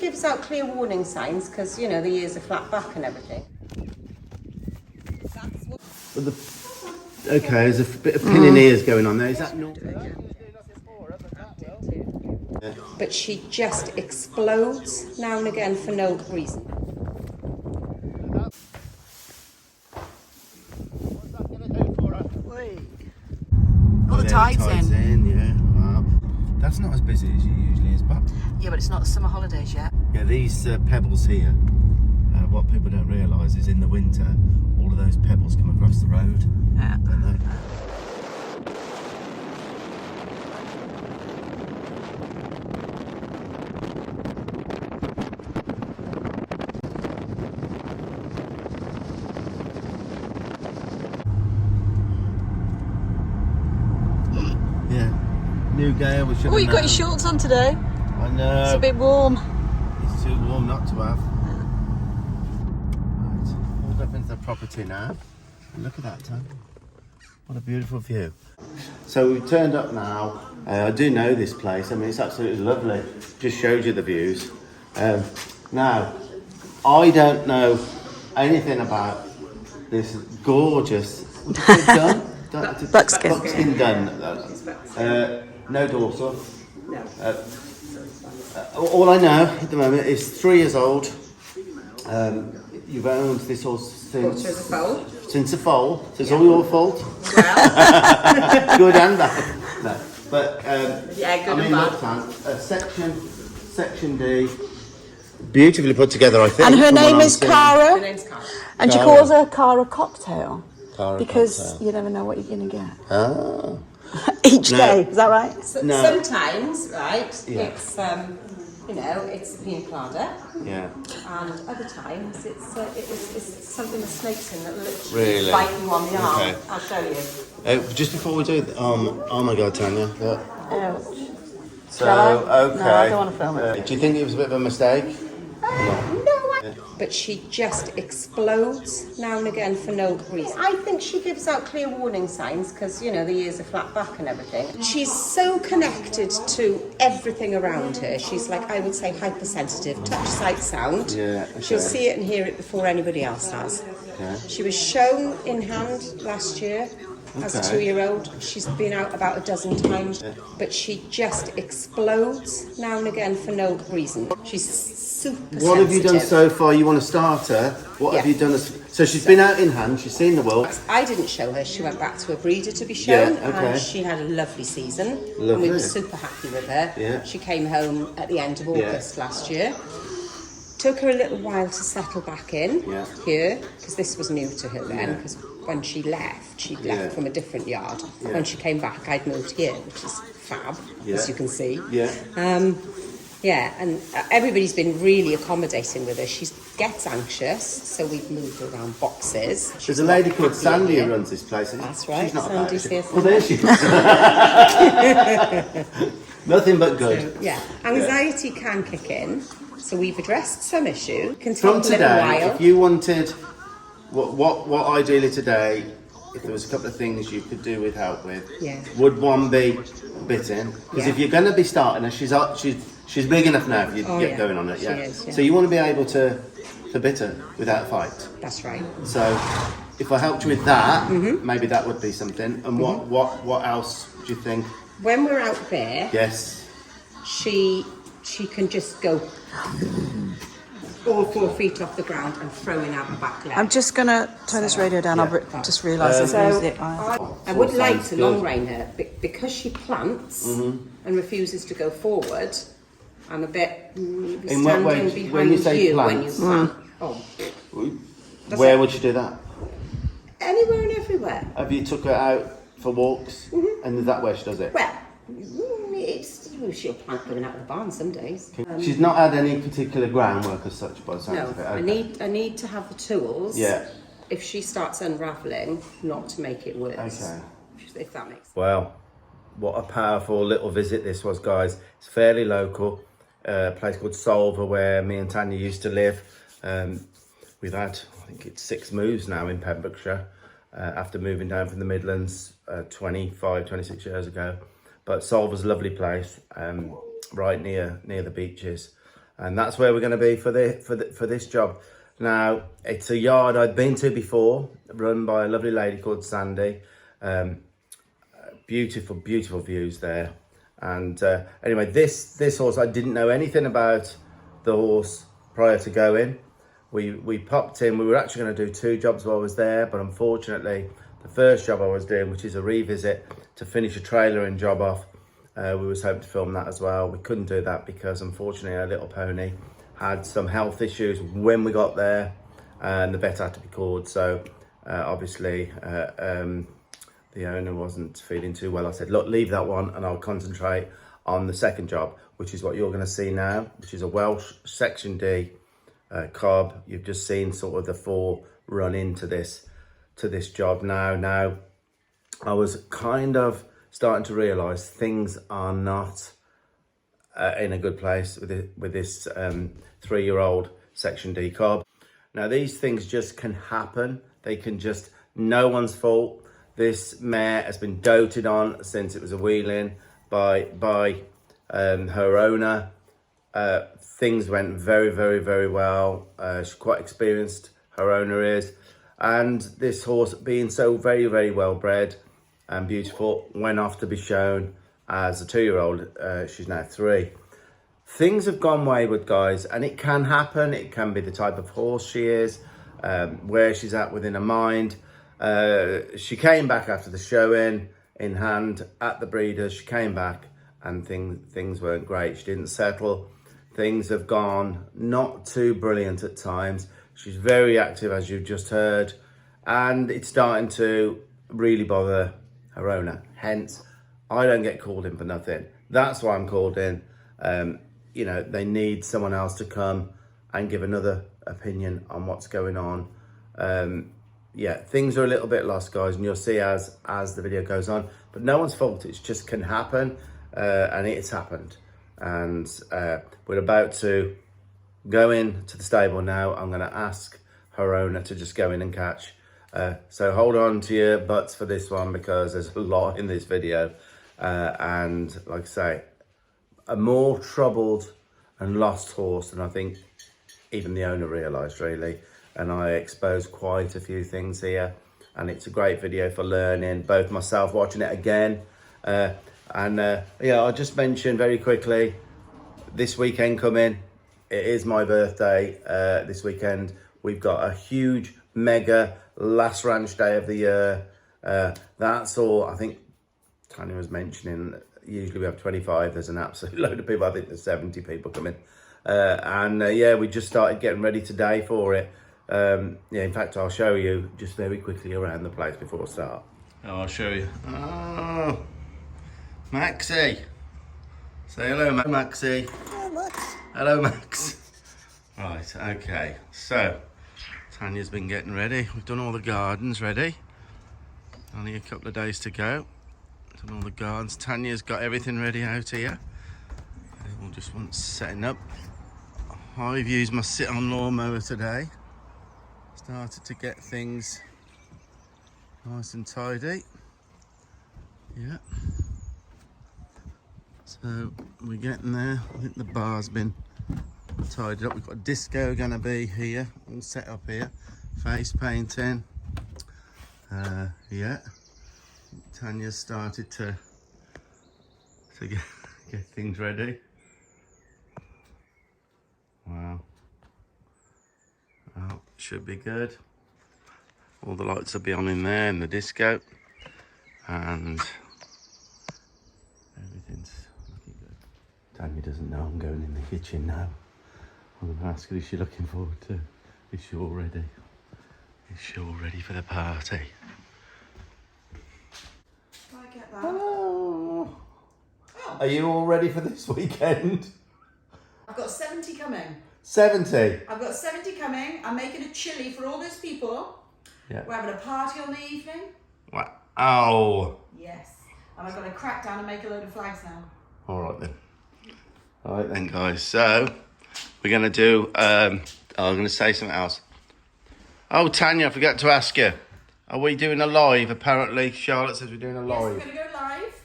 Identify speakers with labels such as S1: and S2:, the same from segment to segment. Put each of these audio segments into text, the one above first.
S1: gives out clear warning signs because, you know, the ears are flat back and everything.
S2: Okay, there's a bit of pinning ears going on there. Is that normal?
S1: But she just explodes now and again for no reason.
S3: Got the tides in.
S2: Yeah, wow. That's not as busy as it usually is, but...
S3: Yeah, but it's not the summer holidays yet.
S2: Yeah, these pebbles here, what people don't realise is in the winter, all of those pebbles come across the road.
S3: Yeah.
S2: Don't they? New gale, we should have
S3: Oh, you got
S2: known.
S3: your shorts on today.
S2: I know.
S3: It's a bit warm.
S2: It's too warm not to have. Right, pulled up into the property now. Look at that, Tom. What a beautiful view. So we've turned up now. I do know this place. I mean, it's absolutely lovely. Just showed you the views. Now, I don't know anything about this gorgeous
S3: Buckskin.
S2: buckskin dun. No dorsal.
S1: No.
S2: All I know at the moment is 3 years old. You've owned this horse since
S1: Since a foal.
S2: since a foal. So it's all your fault.
S1: Well,
S2: Good and bad. No, but
S1: yeah, good
S2: I mean,
S1: and bad.
S2: look, section D, beautifully put together, I think.
S3: And her
S2: from what
S3: name
S2: I'm
S3: is
S2: seeing.
S1: Her
S3: Cara.
S1: name's Cara.
S3: And she
S2: Cara.
S3: calls her Cara Cocktail.
S2: Cara
S3: Because
S2: Cocktail.
S3: you never know what you're going to get.
S2: Ah.
S3: Each
S2: No.
S3: day. Is that right?
S2: No.
S1: Sometimes, right,
S2: Yeah.
S1: it's, you know, it's a pina colada.
S2: Yeah.
S1: And other times it's something with snakes in that literally
S2: Really?
S1: bite you on the arm.
S2: Okay.
S1: I'll show you.
S2: Just before we do, oh my God, Tanya. Look.
S3: Ouch.
S2: So,
S3: Shall I?
S2: okay.
S3: No, I don't want to film it.
S2: Do you think it was a bit of a mistake?
S1: But she just explodes now and again for no reason. I think she gives out clear warning signs because, you know, the ears are flat back and everything. She's so connected to everything around her. She's like, I would say, hypersensitive, touch, sight, sound.
S2: Yeah, okay.
S1: She'll see it and hear it before anybody else has.
S2: Okay.
S1: She was shown in hand last year as a
S2: Okay.
S1: 2-year-old. She's been out about a dozen times, but she just explodes now and again for no reason. She's super
S2: What have you done
S1: sensitive.
S2: so far? You want to start her? What have
S1: Yeah.
S2: you done? So she's been out in hand. She's seen the world.
S1: I didn't show her. She went back to a breeder to be shown,
S2: Yeah, okay.
S1: and she had a lovely season. And we
S2: Lovely.
S1: were super happy with her.
S2: Yeah.
S1: She came home at the end of August last year. Took her a little while to settle back in
S2: Yeah.
S1: here, because this was new to her then.
S2: Yeah.
S1: Because when she left, she'd
S2: Yeah.
S1: left from a different yard.
S2: Yeah.
S1: When she came back, I'd moved here, which is fab,
S2: Yeah.
S1: as you can see.
S2: Yeah.
S1: Yeah, and everybody's been really accommodating with her. She gets anxious, so we've moved her around boxes.
S2: There's a lady called
S1: happy
S2: Sandy
S1: here.
S2: who runs this place.
S1: That's right,
S2: She's not
S1: Sandy's
S2: bad.
S1: here
S2: Oh, there she is. Nothing but good.
S1: So, yeah, anxiety can kick in, so we've addressed some issue. Can take
S2: From
S1: a little
S2: today,
S1: while.
S2: if you wanted, what ideally today, if there was a couple of things you could do with help with,
S1: Yeah.
S2: would one be bitting? Because
S1: Yeah.
S2: if you're going to be starting her, she's big enough now if you
S1: Oh,
S2: get
S1: yeah.
S2: going on it.
S1: She
S2: Yeah.
S1: is, yeah.
S2: So you want to be able to bit her without a fight.
S1: That's right.
S2: So if I helped you with that,
S1: Mm-hmm.
S2: maybe that would be something. And what else do you think?
S1: When we're out there,
S2: Yes.
S1: she can just go all 4 feet off the ground and throwing out the back leg.
S3: I'm just going to turn this radio down.
S2: Yeah.
S3: I've just realised there's
S1: So
S3: music.
S1: I would
S2: All
S1: like
S2: sounds
S1: to
S2: good.
S1: long rein her because she plants and refuses to go forward. I'm a bit
S2: In what
S1: standing
S2: way?
S1: behind
S2: When you say
S1: when you
S2: plants?
S1: plant. Oh,
S2: Where would you do that?
S1: anywhere and everywhere.
S2: Have you took her out for walks? And is that where she does it?
S1: Well, she'll plant going out of the barn some days.
S2: She's not had any particular groundwork as such by the sounds
S1: No,
S2: of it.
S1: I need to have the tools.
S2: Yeah.
S1: If she starts unravelling, not to make it worse.
S2: Okay.
S1: If that makes sense.
S2: Well, what a powerful little visit this was, guys. It's fairly local. A place called Solver where me and Tanya used to live. We've had, I think it's 6 moves now in Pembrokeshire after moving down from the Midlands 26 years ago. But Solver's a lovely place, right near the beaches. and that's where we're going to be for this job. Now, it's a yard I'd been to before, run by a lovely lady called Sandy. Beautiful views there. And anyway, this horse, I didn't know anything about the horse prior to going. We popped in. We were actually going to do 2 jobs while I was there, but unfortunately, the first job I was doing, which is a revisit to finish a trailer and job off, we was hoping to film that as well. We couldn't do that because unfortunately our little pony had some health issues when we got there, and the vet had to be called. So obviously the owner wasn't feeling too well. I said, look, leave that one and I'll concentrate on the second job, which is what you're going to see now, which is a Welsh Section D cob. You've just seen sort of the 4 run into this job now. Now, I was kind of starting to realise things are not in a good place with this 3-year-old Section D cob. Now, these things just can happen. They can just, no one's fault. This mare has been doted on since it was a wheeling by her owner. Things went very well. She's quite experienced, her owner is. And this horse, being so very well bred and beautiful, went off to be shown as a 2-year-old. She's now 3. Things have gone wayward, guys, and it can happen. It can be the type of horse she is, where she's at within her mind. She came back after the showing in hand at the breeders. She came back and things weren't great. She didn't settle. Things have gone not too brilliant at times. She's very active, as you've just heard, and it's starting to really bother her owner. Hence, I don't get called in for nothing. That's why I'm called in. You know, they need someone else to come and give another opinion on what's going on. Yeah, things are a little bit lost, guys, and you'll see as the video goes on. But no one's fault. It just can happen, and it's happened. And we're about to go into the stable now. I'm going to ask her owner to just go in and catch. So hold on to your butts for this one, because there's a lot in this video. And like I say, a more troubled and lost horse than I think even the owner realised, really. And I exposed quite a few things here, and it's a great video for learning, both myself watching it again. Yeah, I'll just mention very quickly, this weekend coming, it is my birthday this weekend. We've got a huge, mega last ranch day of the year. That's all, I think Tanya was mentioning, usually we have 25, there's an absolute load of people, I think there's 70 people coming. Yeah, we just started getting ready today for it. Yeah, in fact, I'll show you just very quickly around the place before I start. Oh, I'll show you. Oh, Maxie. Say hello, Maxie.
S3: Hello, Max.
S2: Hello, Max. Right, okay. So, Tanya's been getting ready. We've done all the gardens ready. Only a couple of days to go. Done all the gardens. Tanya's got everything ready out here. We'll just want setting up. I've used my sit-on lawnmower today. Started to get things nice and tidy. Yeah. So we're getting there. I think the bar's been tidied up. We've got a disco going to be here, all set up here. Face painting. Yeah. Tanya's started to get things ready. Wow. Well, should be good. All the lights will be on in there in the disco, and everything's looking good. Tanya doesn't know I'm going in the kitchen now. I'm going to ask her, is she looking forward to? Is she all ready? Is she all ready for the party?
S3: I get that.
S2: Oh. Are you all ready for this weekend?
S3: I've got 70 coming.
S2: 70.
S3: I've got 70 coming. I'm making a chilli for all those people.
S2: Yeah.
S3: We're having a party on the evening.
S2: Wow. Oh.
S3: Yes. And I've got to crack down and make a load of flags now.
S2: All right then. All right then, guys. So we're gonna do. I'm gonna say something else. Oh, Tanya, I forgot to ask you. Are we doing a live? Apparently, Charlotte says we're doing a live.
S3: Yes, we're going to go live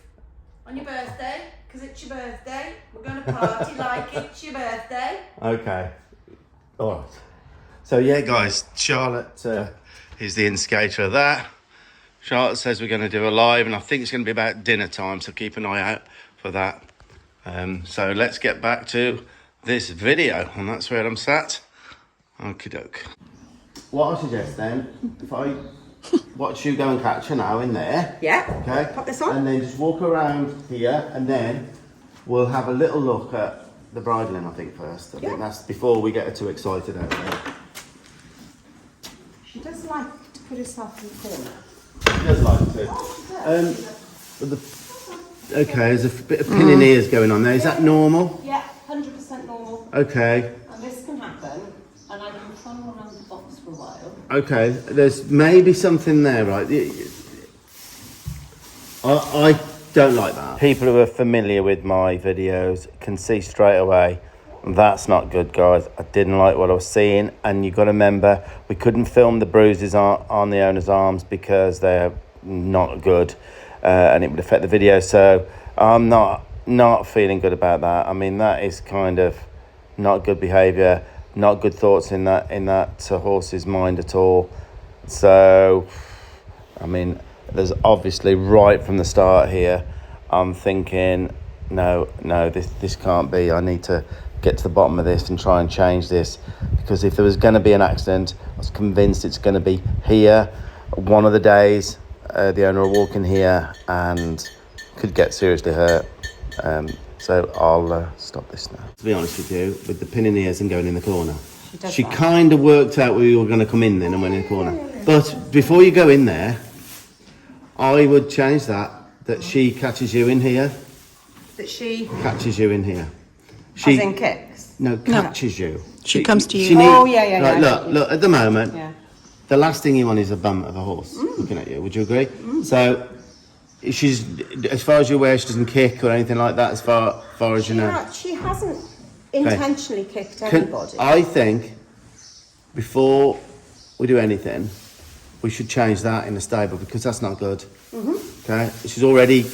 S3: on your birthday because it's it's your birthday. We're going to party like it's your birthday.
S2: Okay. All right. So yeah, guys, Charlotte is the instigator of that. Charlotte says we're going to do a live, and I think it's going to be about dinner time, so keep an eye out for that. So let's get back to this video, and that's where I'm sat. Okie doke. What I suggest then, if I watch you go and catch her now in there.
S1: Yeah.
S2: Okay.
S1: Pop this on.
S2: And then just walk around here, and then we'll have a little look at the bridling, I think, first. I think that's before we get her too excited out there.
S1: She does like to put herself in the corner.
S2: She does like to. Okay, there's a bit of pin in ears going on there. Is that normal?
S1: Yeah, 100% normal.
S2: Okay.
S1: And this can happen, and I can follow around the box for a while.
S2: Okay, there's maybe something there, right? I don't like that. People who are familiar with my videos can see straight away that's not good, guys. I didn't like what I was seeing, and you've got to remember we couldn't film the bruises on the owner's arms because they're not good, and it would affect the video. So I'm not feeling good about that. I mean, that is kind of not good behaviour, not good thoughts in that horse's mind at all. So I mean, there's obviously right from the start here, I'm thinking, no, this can't be. I need to get to the bottom of this and try and change this, because if there was going to be an accident, I was convinced it's going to be here. One of the days, the owner will walk in here and could get seriously hurt. So I'll stop this now. To be honest with you, with the pin in the ears and going in the corner, she kind of worked out where you were going to come in then and went in the corner. But before you go in there, I would change that she catches you in here.
S1: That she
S2: Catches you in here.
S1: as in kicks.
S2: No, catches you.
S4: She comes to you.
S2: Yeah. Right, look, at the moment,
S1: Yeah.
S2: the last thing you want is a bum of a horse looking at you. Would you agree? So, she's, as far as you're aware, she doesn't kick or anything like that, as far as you know.
S1: She hasn't intentionally kicked anybody.
S2: I think, before we do anything, we should change that in the stable, because that's not good. Okay?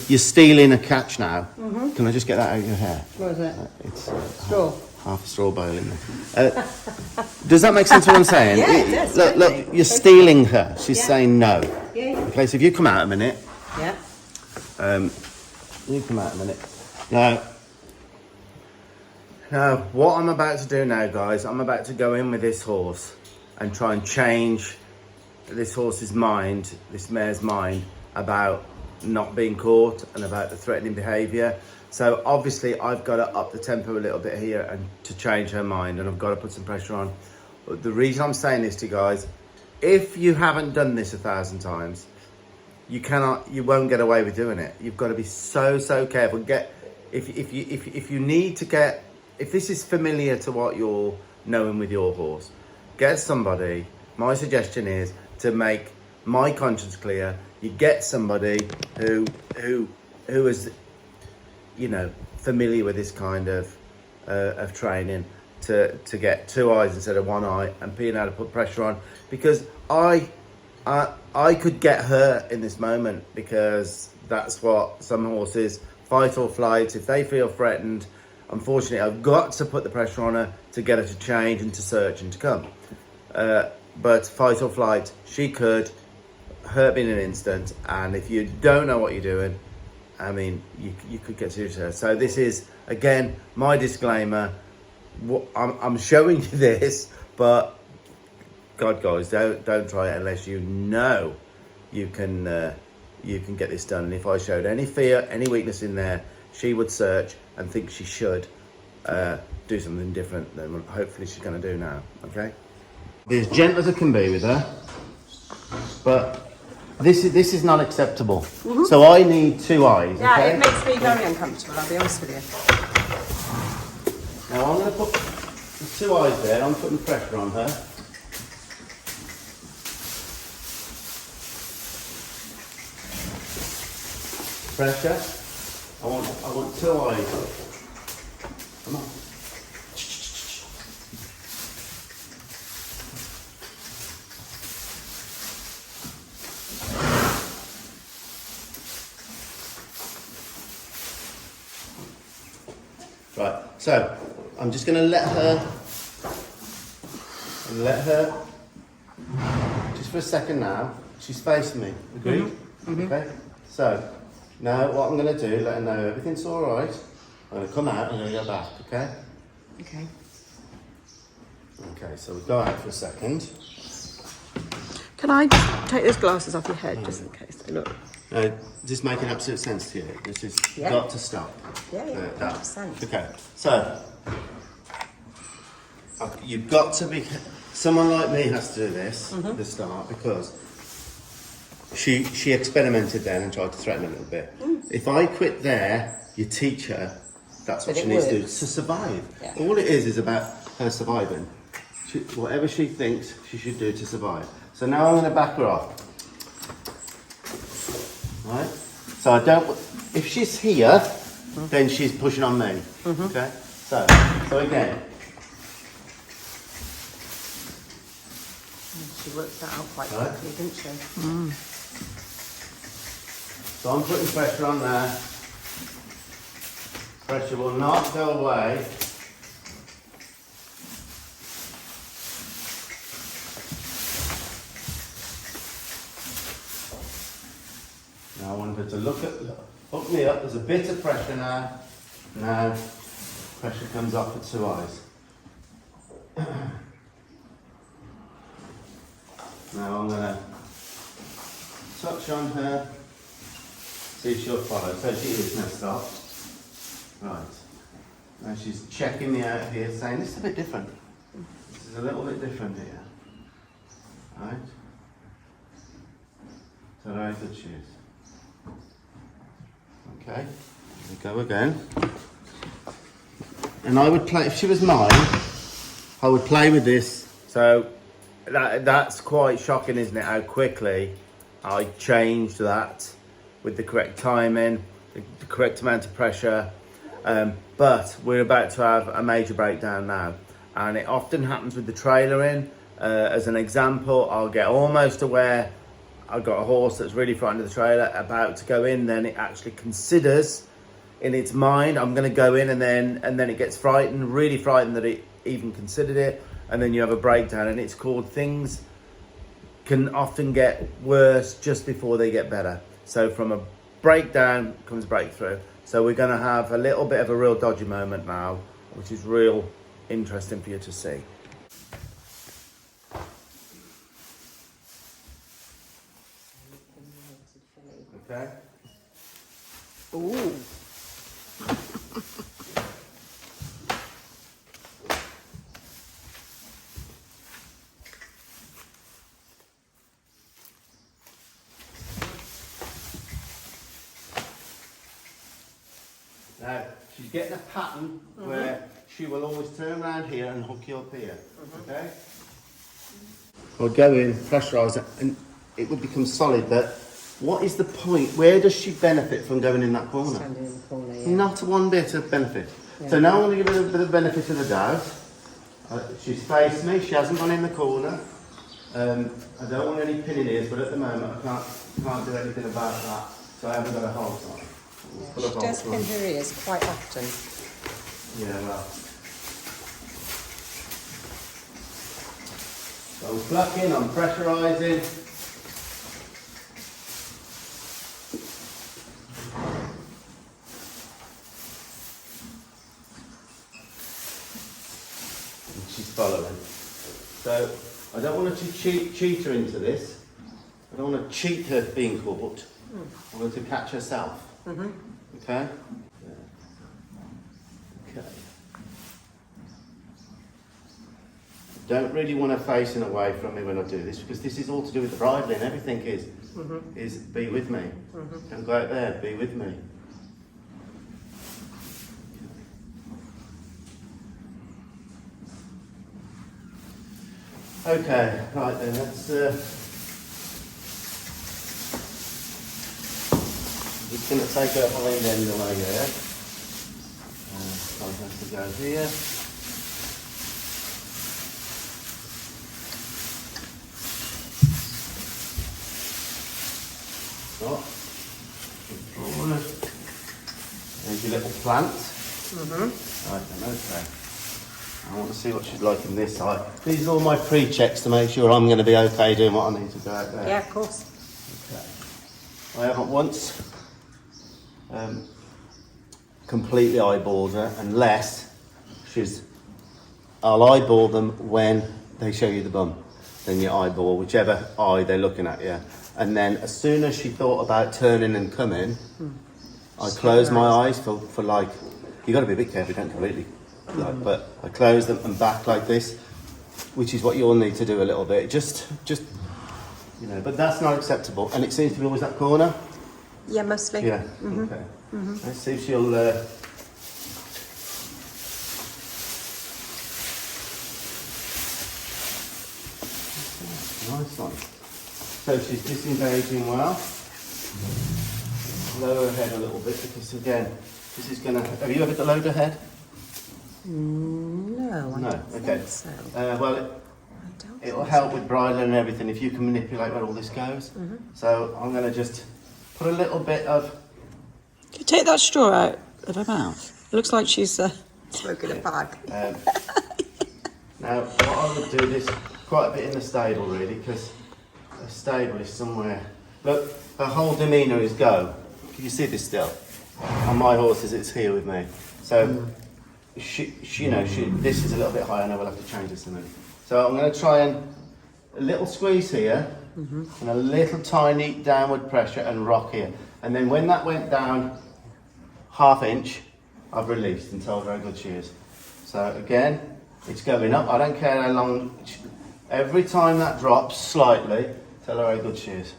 S2: You're stealing a catch now. Can I just get that out of your hair?
S1: What is it?
S2: It's
S1: Straw.
S2: half a straw bale in there. Does that make sense what I'm saying?
S1: Yeah, it does,
S2: Look,
S1: totally.
S2: you're stealing her. She's saying no.
S1: Yeah.
S2: Okay, so if you come out a minute,
S1: Yeah.
S2: you come out a minute. Now, what I'm about to do now, guys, I'm about to go in with this horse and try and change this horse's mind, this mare's mind, about not being caught and about the threatening behaviour. So obviously I've got to up the tempo a little bit here and to change her mind, and I've got to put some pressure on. But the reason I'm saying this to you guys, if you haven't done this 1,000 times, you won't get away with doing it. You've got to be so careful. If you need to get, if this is familiar to what you're knowing with your horse, get somebody. My suggestion is to make my conscience clear. You get somebody who is, familiar with this kind of training, to get 2 eyes instead of 1 eye, and being able to put pressure on, because I could get hurt in this moment, because that's what some horses, fight or flight. If they feel threatened, unfortunately, I've got to put the pressure on her to get her to change and to search and to come. But fight or flight, she could hurt me in an instant, and if you don't know what you're doing, I mean, you could get serious hurt. So this is, again, my disclaimer. I'm showing you this, but God, guys, don't try it unless you know you can get this done. And if I showed any fear, any weakness in there, she would search and think she should do something different than hopefully she's going to do now. Okay, be as gentle as I can be with her, but this is not acceptable. So I need 2 eyes.
S1: Yeah,
S2: okay?
S1: it makes me very uncomfortable, I'll be honest with you.
S2: Now I'm going to put the 2 eyes there. I'm putting pressure on her. Pressure. I want 2 eyes. Come on. So I'm just going to let her, just for a second now. She's facing me. Agreed? Okay. So now what I'm going to do, let her know everything's all right. I'm going to come out and I'm going to go back. Okay.
S1: Okay.
S2: Okay. So we'll go out for a second.
S1: Can I just take those glasses off your head just in case they look?
S2: This making absolute sense to you. This has
S1: Yeah.
S2: got to stop.
S1: Yeah,
S2: That.
S1: 100%.
S2: Okay. So you've got to be. Someone like me has to do this at the start because she experimented then and tried to threaten a little bit. If I quit there, you teach her. That's what
S1: But
S2: she
S1: it
S2: needs to do
S1: works.
S2: to survive.
S1: Yeah.
S2: All it is about her surviving. Whatever she thinks she should do to survive. So now I'm going to back her off. Right? So I don't. If she's here, then she's pushing on me. Okay? So again.
S1: She worked that out quite
S2: Right.
S1: quickly, didn't she?
S2: So I'm putting pressure on there. Pressure will not go away. Now I want her to look me up. There's a bit of pressure now. Now pressure comes off at 2 eyes. Now I'm going to touch on her, see if she'll follow. So she is now stopped. Right. Now she's checking me out here, saying this is a bit different. This is a little bit different here. Right. So there is the choose. Okay. Here we go again. And I would play, if she was mine, I would play with this. So that's quite shocking, isn't it? How quickly I changed that with the correct timing, the correct amount of pressure. But we're about to have a major breakdown now. And it often happens with the trailer in. As an example, I'll get almost to where I've got a horse that's really frightened of the trailer, about to go in, then it actually considers in its mind, I'm going to go in, and then it gets frightened, really frightened that it even considered it, and then you have a breakdown. And it's called, things can often get worse just before they get better. So from a breakdown comes breakthrough. So we're going to have a little bit of a real dodgy moment now, which is real interesting for you to see. Okay.
S1: Ooh.
S2: Now, she's getting a pattern where she will always turn around here and hook you up here. Okay? I'll go in, pressurise it, and it will become solid. That what is the point? Where does she benefit from going in that corner?
S1: Standing in the corner, yeah.
S2: Not one bit of benefit.
S1: Yeah.
S2: So now I'm going to give her a bit of benefit of the doubt. She's faced me, she hasn't gone in the corner. I don't want any pin in ears, but at the moment I can't do anything about that. So I haven't got a hold on.
S1: Yeah, she does pin her ears quite often.
S2: Yeah, well. So I'm plucking, I'm pressurising. And she's following. So I don't want to cheat her into this. I don't want to cheat her being caught. I want her to catch herself. Okay? Okay. Don't really want her facing away from me when I do this, because this is all to do with the bridling. Everything is be with me. Don't go out there, be with me. Okay, right then, let's I'm just going to take her hind end away there. I have to go here. Stop. There's your little plant. Right then, okay. I want to see what she's like in this eye. These are all my pre-checks to make sure I'm going to be okay doing what I need to do out there.
S1: Yeah, of course.
S2: Okay. I haven't once completely eyeballed her unless I'll eyeball them when they show you the bum. Then you eyeball whichever eye they're looking at you. And then as soon as she thought about turning and coming, I close my eyes for like, you got to be a bit careful, don't completely. Like, but I close them and back like this, which is what you'll need to do a little bit. Just you know, but that's not acceptable. And it seems to be always that corner.
S1: Yeah, mostly.
S2: Yeah. Okay. Let's see if she'll. Nice one. So she's disengaging well. Lower her head a little bit because again, this is gonna. Have you ever lowered her head?
S1: No, I don't
S2: Okay.
S1: think so.
S2: Well,
S1: I don't
S2: it'll
S1: think
S2: help with bridling and everything if you can manipulate where all this goes. So I'm gonna just put a little bit of.
S3: Can you take that straw out of her mouth? It looks like she's
S1: smoking a bag.
S2: Now, what I would do this quite a bit in the stable really, because the stable is somewhere. Look, her whole demeanour is go. Can you see this still? On my horses, it's here with me. So, this is a little bit high. I know we'll have to change this in a minute. So I'm going to try and a little squeeze here, and a little tiny downward pressure and rock here. And then when that went down ½ inch, I've released and told her how good she is. So again, it's going up. I don't care how long. Every time that drops slightly, tell her how good she is.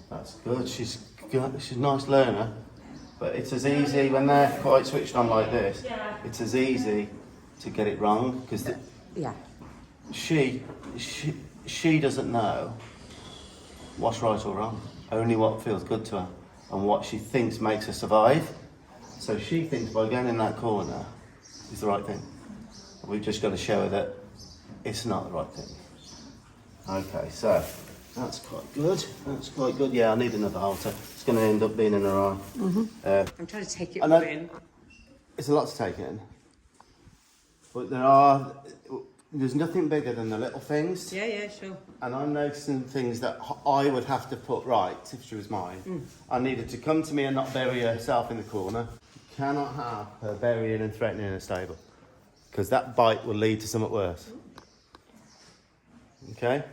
S2: That's good. She's a nice learner, but it's as easy when they're quite switched on like this. It's as easy to get it wrong because
S1: Yeah.
S2: she doesn't know what's right or wrong. Only what feels good to her and what she thinks makes her survive. So she thinks by going in that corner is the right thing. We've just got to show her that it's not the right thing. Okay, so that's quite good. That's quite good. Yeah, I need another halter. It's going to end up being in her eye.
S1: I'm trying to take it
S2: I know-
S1: in.
S2: It's a lot to take in. But there's nothing bigger than the little things.
S1: Yeah, sure.
S2: And I'm noticing things that I would have to put right if she was mine. I needed to come to me and not bury herself in the corner. You cannot have her burying and threatening a stable, because that bite will lead to something worse. Okay?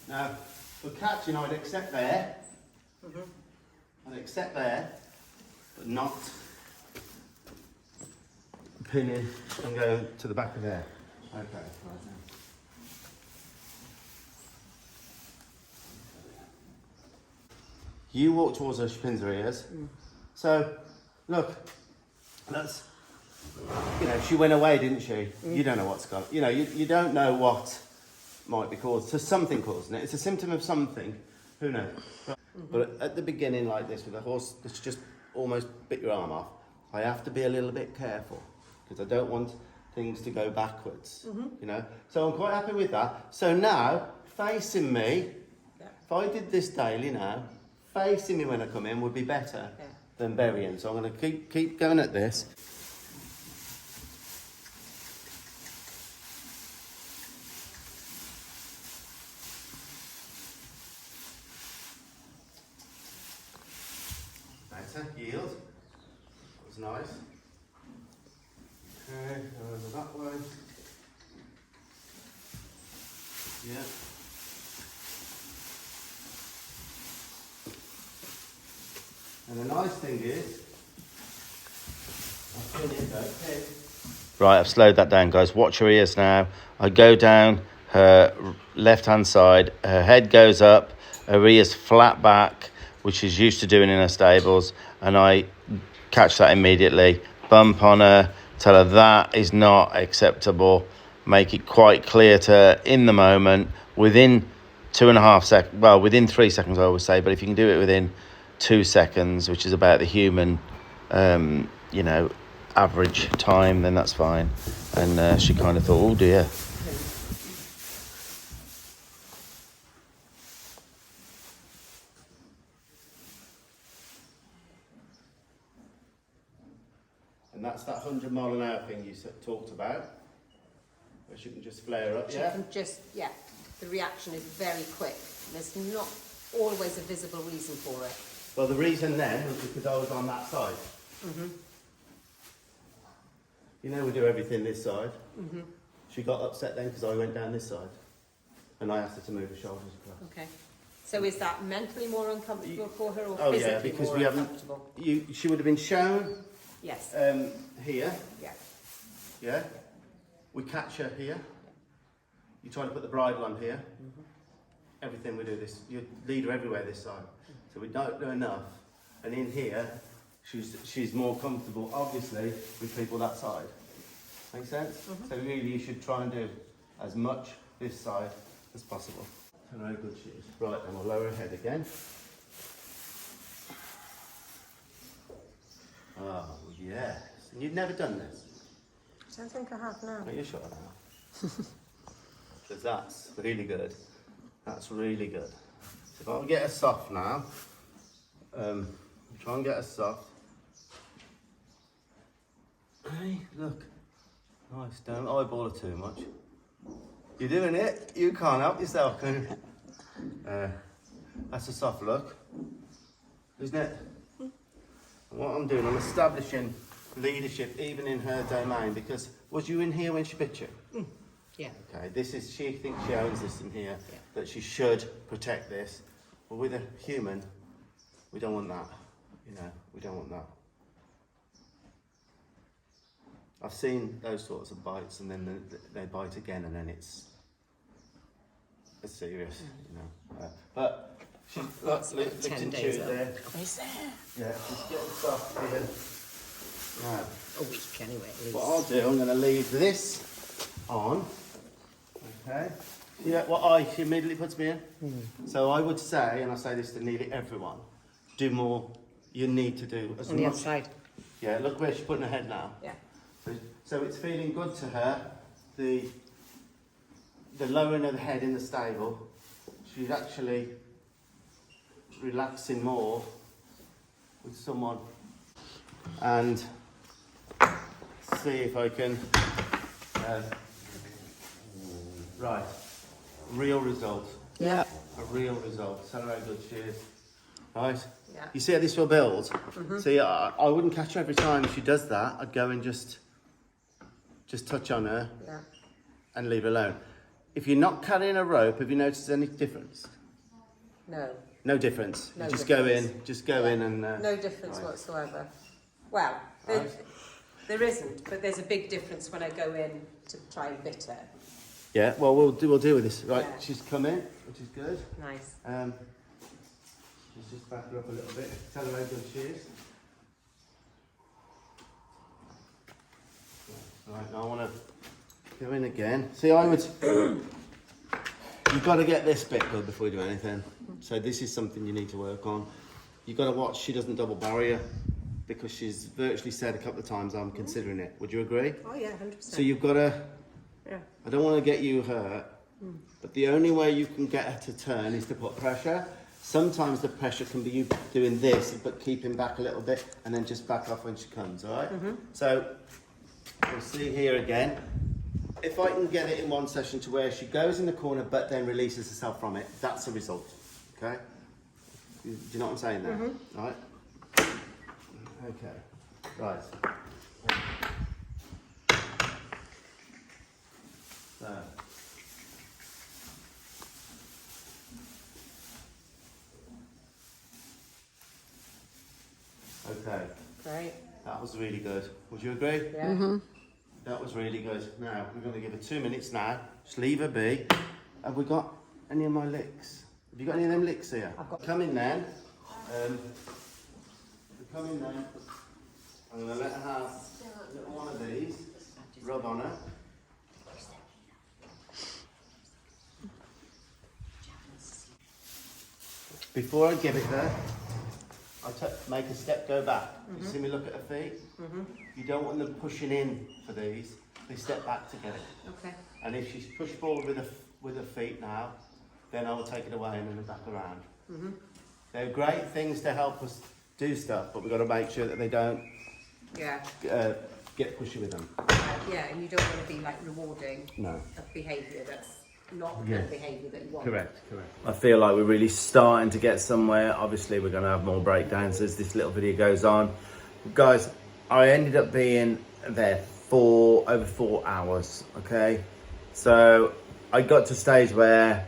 S2: Now, for catching, I'd accept there. I'd accept there, but not pinning and going to the back of there. Okay, right now. You walk towards her, she pins her ears. So, look, that's, she went away, didn't she? You don't know what's gone. You don't know what might be caused. So something causing it. It's a symptom of something. Who knows? But at the beginning, like this, with a horse that's just almost bit your arm off, I have to be a little bit careful because I don't want things to go backwards. So I'm quite happy with that. So now, facing me, if I did this daily now, facing me when I come in would be better than burying. So I'm going to keep going at this. Yield. That was nice. Okay, over that way. Yeah. And the nice thing is, right, I've slowed that down, guys. Watch her ears now. I go down her left-hand side. Her head goes up. Her ears flat back, which she's used to doing in her stables, and I catch that immediately, bump on her, tell her that is not acceptable, make it quite clear to her in the moment, within 2.5 seconds, well, within 3 seconds I always say, but if you can do it within 2 seconds, which is about the human, you know, average time, then that's fine. And she kind of thought, oh dear. And that's that 100-mile-an-hour thing you talked about, where she can just flare up,
S1: She
S2: yeah?
S1: can just, yeah, the reaction is very quick. There's not always a visible reason for it.
S2: Well, the reason then was because I was on that side. You know we do everything this side. She got upset then because I went down this side. And I asked her to move her shoulders across.
S1: Okay. So is that mentally more uncomfortable for her or
S2: Oh
S1: physically
S2: yeah, because
S1: more
S2: we haven't...
S1: uncomfortable?
S2: She would have been shown
S1: Yes.
S2: here,
S1: Yeah.
S2: yeah? We catch her here. You try to put the bridle on here. Everything we do this, you lead her everywhere this side. So we don't do enough. And in here, she's more comfortable, obviously, with people that side. Make sense? So really you should try and do as much this side as possible. Very good she is. Right, then we'll lower her head again. Oh, yes. And you've never done this?
S1: I don't think I have now.
S2: Are you sure now? Because that's really good. That's really good. So if I can get her soft now, try and get her soft. Hey, look. Nice, don't eyeball her too much. You're doing it. You can't help yourself, can you? That's a soft look, isn't it? And what I'm doing, I'm establishing leadership even in her domain, because was you in here when she bit you?
S1: Yeah.
S2: Okay, this is, she thinks she owns this in here, that she should protect this. But with a human, we don't want that. You know, we don't want that. I've seen those sorts of bites, and then they bite again, and then it's serious, you know. But she's got licked and chewed there.
S1: Is there?
S2: Yeah, she's getting soft here. Now,
S1: A week anyway, at least.
S2: what I'll do, I'm going to leave this on. Okay. Yeah, what she immediately puts me in. So I would say, and I say this to nearly everyone, do more. You need to do as
S1: On the
S2: much.
S1: outside.
S2: Yeah, look where she's putting her head now.
S1: Yeah.
S2: So it's feeling good to her. The lowering of the head in the stable, she's actually relaxing more with someone. And see if I can. Right, real result.
S1: Yeah.
S2: A real result. Tell her how good she is. Right?
S1: Yeah.
S2: You see how this will build? See, I wouldn't catch her every time she does that. I'd go and just touch on her
S1: Yeah.
S2: and leave her alone. If you're not carrying a rope, have you noticed any difference?
S1: No.
S2: No difference.
S1: No
S2: You just
S1: difference.
S2: go in and...
S1: No difference
S2: right.
S1: whatsoever. Well, there isn't, but there's a big difference when I go in to try and bit her.
S2: Yeah, well, we'll deal with this. Right,
S1: Yeah.
S2: she's come in, which is good.
S1: Nice.
S2: Let's just back her up a little bit. Tell her how good she is. Right, now I want to go in again. See, I would... You've got to get this bit good before you do anything. So this is something you need to work on. You've got to watch she doesn't double barrier, because she's virtually said a couple of times, I'm considering it. Would you agree?
S1: Oh yeah, 100%.
S2: So you've got to...
S1: Yeah.
S2: I don't want to get you hurt, but the only way you can get her to turn is to put pressure. Sometimes the pressure can be you doing this, but keeping back a little bit, and then just back off when she comes, all right? So, we'll see here again. If I can get it in one session to where she goes in the corner, but then releases herself from it, that's a result, okay? Do you know what I'm saying there? All right? Okay, right. So. Okay,
S1: Great.
S2: that was really good. Would you agree?
S1: Yeah.
S2: That was really good. Now, we're going to give her 2 minutes now. Just leave her be. Have we got any of my licks? Have you got any of them licks here?
S1: I've got...
S2: Come in then. Come in then. I'm going to let her have a little one of these. Rub on her. Before I give it her, make a step, go back. You see me look at her feet? You don't want them pushing in for these. They step back to get it.
S1: Okay.
S2: And if she's pushed forward with her feet now, then I will take it away and then back around. They're great things to help us do stuff, but we've got to make sure that they don't
S1: Yeah.
S2: get pushy with them.
S1: Yeah, and you don't want to be like rewarding
S2: No.
S1: a behaviour that's not the behaviour that you want.
S2: Correct. I feel like we're really starting to get somewhere. Obviously, we're going to have more breakdowns as this little video goes on. Guys, I ended up being there for over 4 hours, okay? So I got to a stage where,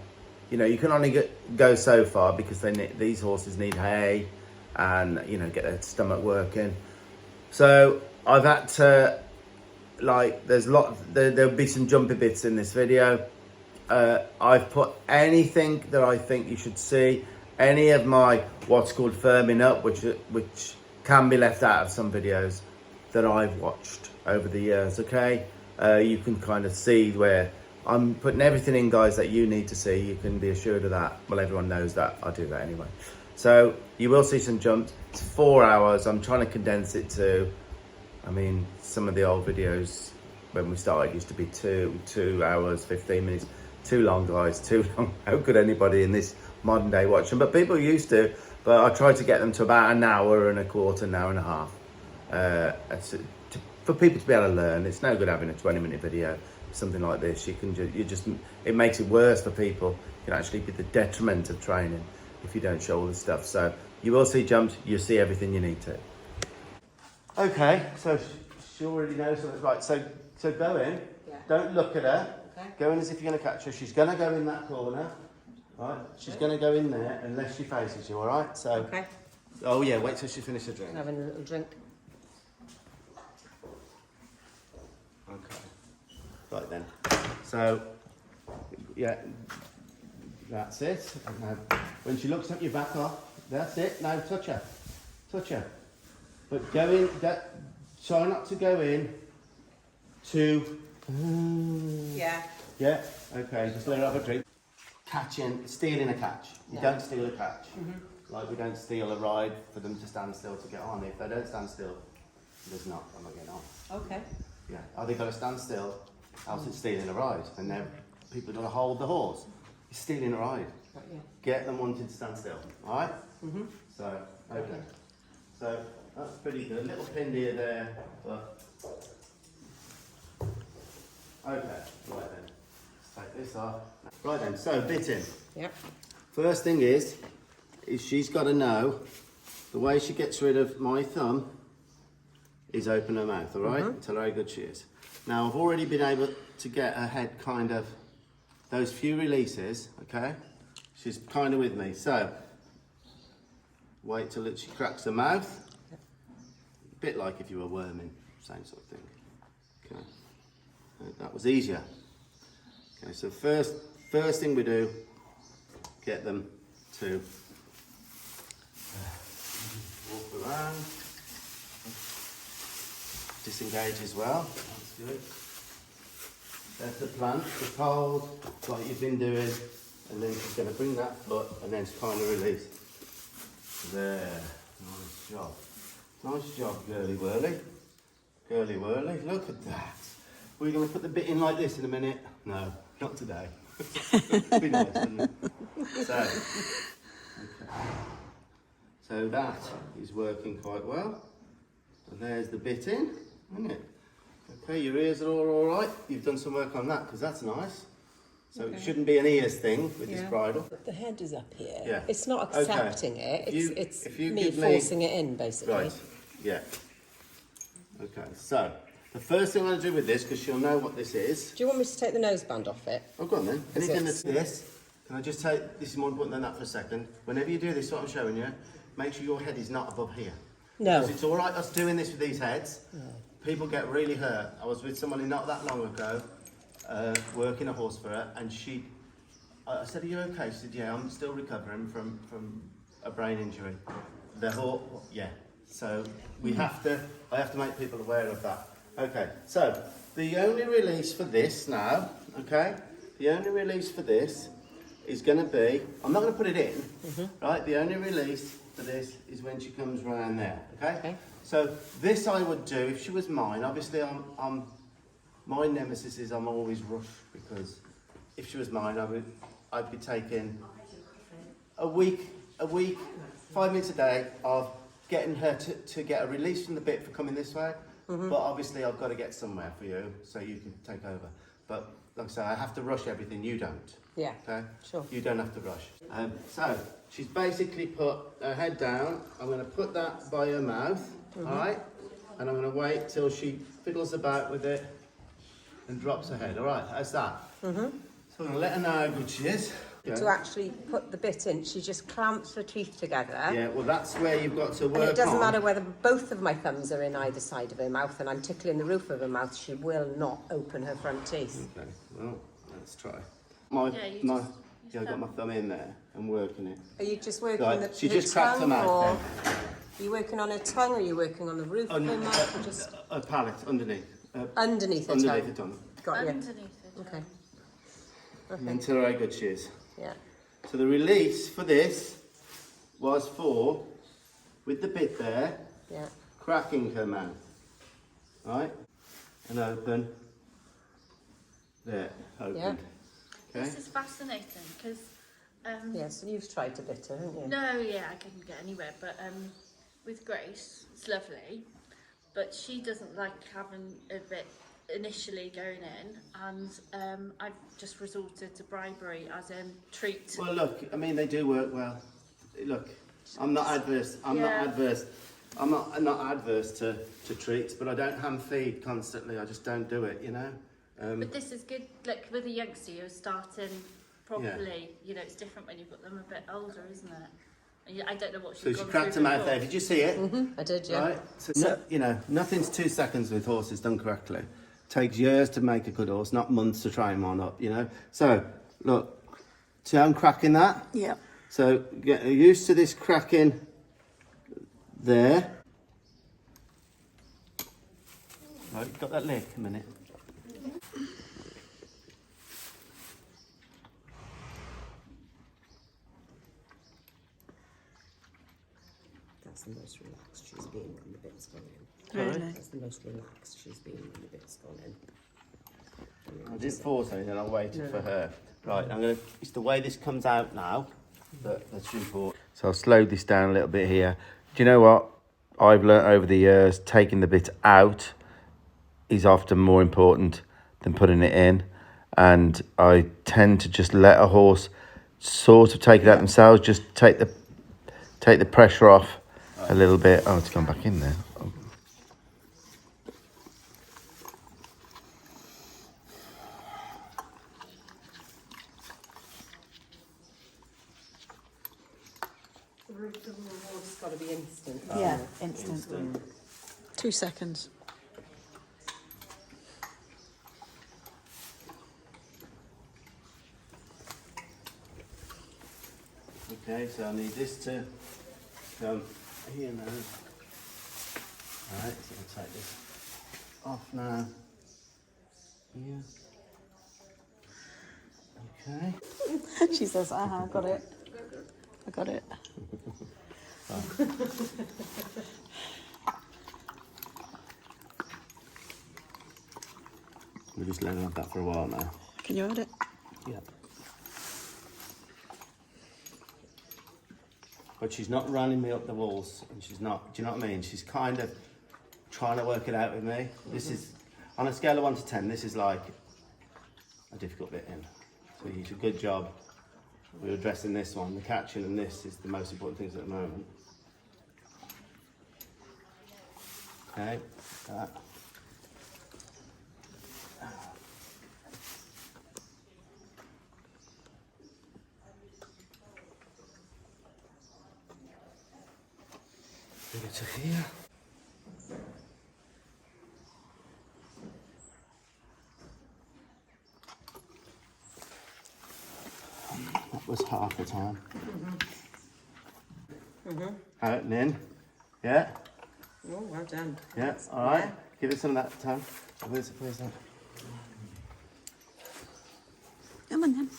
S2: you know, you can only go so far because these horses need hay and, you know, get their stomach working. So I've had to, like, there'll be some jumpy bits in this video. I've put anything that I think you should see, any of my what's called firming up, which can be left out of some videos that I've watched over the years, okay? You can kind of see where I'm putting everything in, guys, that you need to see. You can be assured of that. Well, everyone knows that. I do that anyway. So you will see some jumps. It's 4 hours. I'm trying to condense it to, I mean, some of the old videos when we started used to be 2 hours, 15 minutes. Too long, guys, too long. How could anybody in this modern day watch them? But people used to, but I tried to get them to about an hour and a quarter, an hour and a half. For people to be able to learn. It's no good having a 20-minute video, something like this. It makes it worse for people. It can actually be the detriment of training if you don't show all the stuff. So you will see jumps, you'll see everything you need to. Okay, so she already knows something. Right, so go in.
S1: Yeah.
S2: Don't look at her.
S1: Okay.
S2: Go in as if you're going to catch her. She's going to go in that corner. Right? She's going to go in there unless she faces you, all right? So.
S1: Okay.
S2: Oh, yeah, wait till she finishes her drink.
S1: Having a little drink.
S2: Okay. Right then. So, yeah, that's it. And now, when she looks up, you back off. That's it. Now touch her. Touch her. But go in. Try not to go in too.
S1: Yeah.
S2: Yeah. Okay. Just let her have a drink. Catching, stealing a catch. You
S1: No.
S2: don't steal a catch. Like we don't steal a ride for them to stand still to get on. If they don't stand still, I'm not getting on.
S1: Okay.
S2: Yeah, they've got to stand still, else it's stealing a ride. And then people are going to hold the horse. It's stealing a ride.
S1: Got you.
S2: Get them wanting to stand still, all right? So, okay. So, that's pretty good. Little pin here there, but... Okay, right then. Let's take this off. Right then, so bitting.
S1: Yep.
S2: First thing is she's got to know the way she gets rid of my thumb is open her mouth, all right? Tell her how good she is. Now, I've already been able to get her head kind of, those few releases, okay? She's kind of with me. So, wait till she cracks her mouth. A bit like if you were worming, same sort of thing. Okay, that was easier. Okay, so first thing we do, get them to walk around. Disengage as well. That's good. There's the plant, the hold, like you've been doing, and then she's going to bring that foot and then kind of release. There. Nice job. Nice job, girly whirly. Girly whirly. Look at that. Are we going to put the bit in like this in a minute? No, not today. Be nice, wouldn't it? So, okay. So that is working quite well. And there's the bit in, isn't it? Okay, your ears are all right. You've done some work on that because that's nice. So it shouldn't be an ears thing with this bridle.
S1: The head is up here.
S2: Yeah.
S1: It's not accepting it. It's
S2: if you
S1: me
S2: give me-
S1: forcing it in, basically.
S2: Right, yeah. Okay, so the first thing I'm going to do with this, because she'll know what this is.
S1: Do you want me to take the noseband off it?
S2: Oh, go on then.
S1: Is
S2: Anything
S1: it-
S2: that's this, can I just take, this is more important than that for a second. Whenever you do this, what I'm showing you, make sure your head is not above here.
S1: No.
S2: Because it's all right us doing this with these heads. People get really hurt. I was with somebody not that long ago, working a horse for her, and I said, are you okay? She said, yeah, I'm still recovering from a brain injury. The horse, yeah. So I have to make people aware of that. Okay, so the only release for this now, okay? The only release for this is going to be, I'm not going to put it in, right? The only release for this is when she comes round there, okay? So this I would do, if she was mine, obviously my nemesis is I'm always rushed, because if she was mine, I'd be taking a week, 5 minutes a day of getting her to get a release from the bit for coming this way. But obviously I've got to get somewhere for you so you can take over. But like I say, I have to rush everything, you don't.
S1: Yeah.
S2: Okay?
S1: Sure.
S2: You don't have to rush. So she's basically put her head down. I'm going to put that by her mouth, all right? And I'm going to wait till she fiddles about with it and drops her head. All right, how's that? So I'm going to let her know how good she is. Okay.
S1: To actually put the bit in, she just clamps her teeth together.
S2: Yeah, well, that's where you've got to work on.
S1: And it doesn't matter whether both of my thumbs are in either side of her mouth and I'm tickling the roof of her mouth, she will not open her front teeth.
S2: Okay, well, let's try. I've got my thumb in there and working it.
S1: Are you just working
S2: Right,
S1: on the
S2: she just cracked her
S1: tongue,
S2: mouth
S1: or
S2: then.
S1: are you working on her tongue, or are you working on the roof of her mouth, or just
S2: A palate underneath.
S1: underneath her
S2: Underneath the
S1: tongue?
S2: tongue.
S1: Got you.
S3: Underneath it.
S1: Okay.
S2: And then tell her how good she is.
S1: Yeah.
S2: So the release for this was for, with the bit there,
S1: Yeah.
S2: cracking her mouth. Right? And open. There, open.
S1: Yeah.
S2: Okay?
S4: This is fascinating because
S1: Yes, and you've tried to bit her, haven't you?
S4: no, yeah, I couldn't get anywhere. But with Grace, it's lovely, but she doesn't like having a bit initially going in, and I've just resorted to bribery as in treat.
S2: Well, look, I mean, they do work well. Look, I'm not adverse. I'm not adverse to treats, but I don't hand feed constantly. I just don't do it, you know.
S4: But this is good, like with a youngster, you're starting properly. You know, it's different when you've got them a bit older, isn't it? And I don't know what she's
S2: So she
S4: gone
S2: cracked her
S4: through
S2: mouth
S4: before.
S2: there. Did you see it?
S1: I did, yeah.
S2: Right. So, you know, nothing's 2 seconds with horses done correctly. Takes years to make a good horse, not months to train one up, you know. So, look, see how I'm cracking that?
S3: Yeah.
S2: So, get used to this cracking there. Right, got that lick a minute.
S1: That's the most relaxed she's been when the bit's gone in.
S3: Really?
S1: That's the most relaxed she's been when the bit's gone in.
S2: I did force anything, I waited for her. Right, it's the way this comes out now that's important. So I'll slow this down a little bit here. Do you know what? I've learnt over the years, taking the bit out is often more important than putting it in. And I tend to just let a horse sort of take it out themselves, just take the pressure off a little bit. Oh, it's gone back in there. Oh.
S1: The rewards got to be instant.
S3: Yeah, instant. 2 seconds.
S2: Okay, so I need this to come here now. Alright, so I'll take this off now. Here. Okay.
S3: She says, I got it. I got it.
S2: We're just letting have that for a while now.
S3: Can you hold it?
S2: Yeah. But she's not running me up the walls, and she's not, do you know what I mean? She's kind of trying to work it out with me. This is, on a scale of 1 to 10, this is like a difficult bit in. So you did a good job. We're addressing this one. The catching and this is the most important things at the moment. Okay, that. Bring it to here. That was half the time. Out and in. Yeah?
S1: Oh, well done.
S2: Yeah, all right. Give it some of that time. Where's that?
S3: Come on then.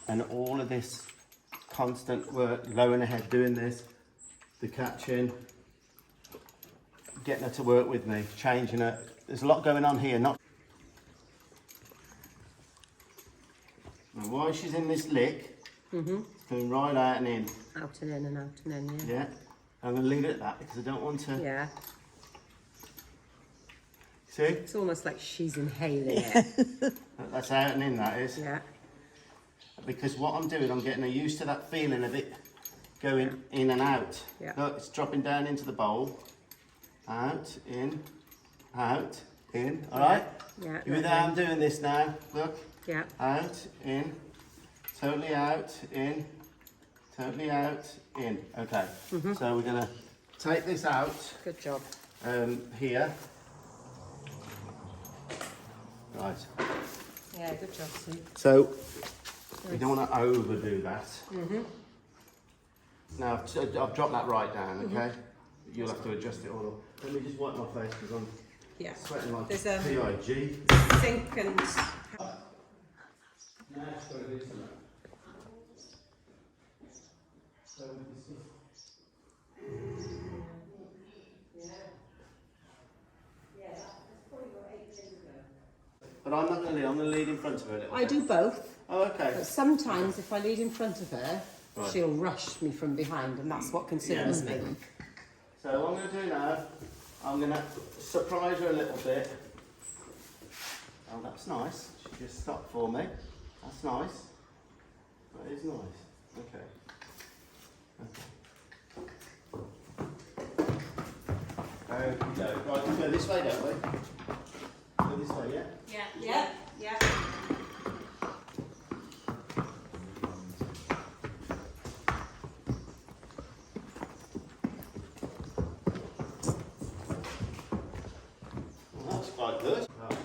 S2: And all of this constant work, lowering her head, doing this, the catching, getting her to work with me, changing her. There's a lot going on here. Not. And while she's in this lick, going right out and in.
S1: Out and in and out and in, yeah.
S2: Yeah. I'm going to leave it at that because I don't want to.
S1: Yeah.
S2: See?
S1: It's almost like she's inhaling it.
S2: That's out and in, that is.
S1: Yeah.
S2: Because what I'm doing, I'm getting her used to that feeling of it going in and out.
S1: Yeah.
S2: Look, it's dropping down into the bowl. Out, in, all right?
S1: Yeah.
S2: You with how I'm doing this now? Look.
S1: Yeah.
S2: Out, in, totally out, in, totally out, in. Okay. So we're going to take this out
S1: Good job.
S2: here. Right.
S1: Yeah, good job, Sue.
S2: So we don't want to overdo that. Now I've dropped that right down, okay? You'll have to adjust it all up. Let me just wipe my face because I'm
S1: Yeah.
S2: sweating like
S1: There's
S2: PIG.
S1: sink and...
S2: But I'm not going to lead, I'm going to lead in front of her a little
S1: I
S2: bit.
S1: do both,
S2: Oh, okay.
S1: but sometimes if I lead in front of her,
S2: Right.
S1: she'll rush me from behind, and that's what concerns
S2: Yeah.
S1: me.
S2: So what I'm going to do now, I'm going to surprise her a little bit. Oh, that's nice. She just stopped for me. That's nice. That is nice. Okay. Okay, go. Right, we go this way, don't we? Go this way, yeah?
S4: Yeah.
S1: Yeah, yeah.
S2: Well, that's quite good. Right.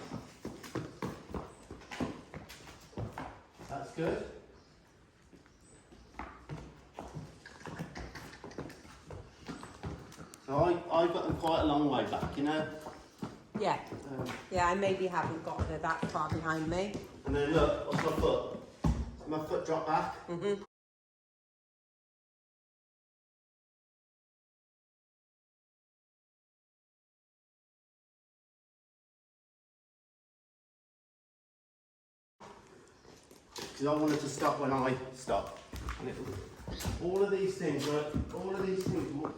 S2: That's good. So I've got them quite a long way back, you know?
S1: Yeah. Yeah, I maybe haven't got her that far behind me.
S2: And then look, what's my foot? Does my foot drop back? Because I wanted to stop when I stop. And it will, all of these things, right? All of these things will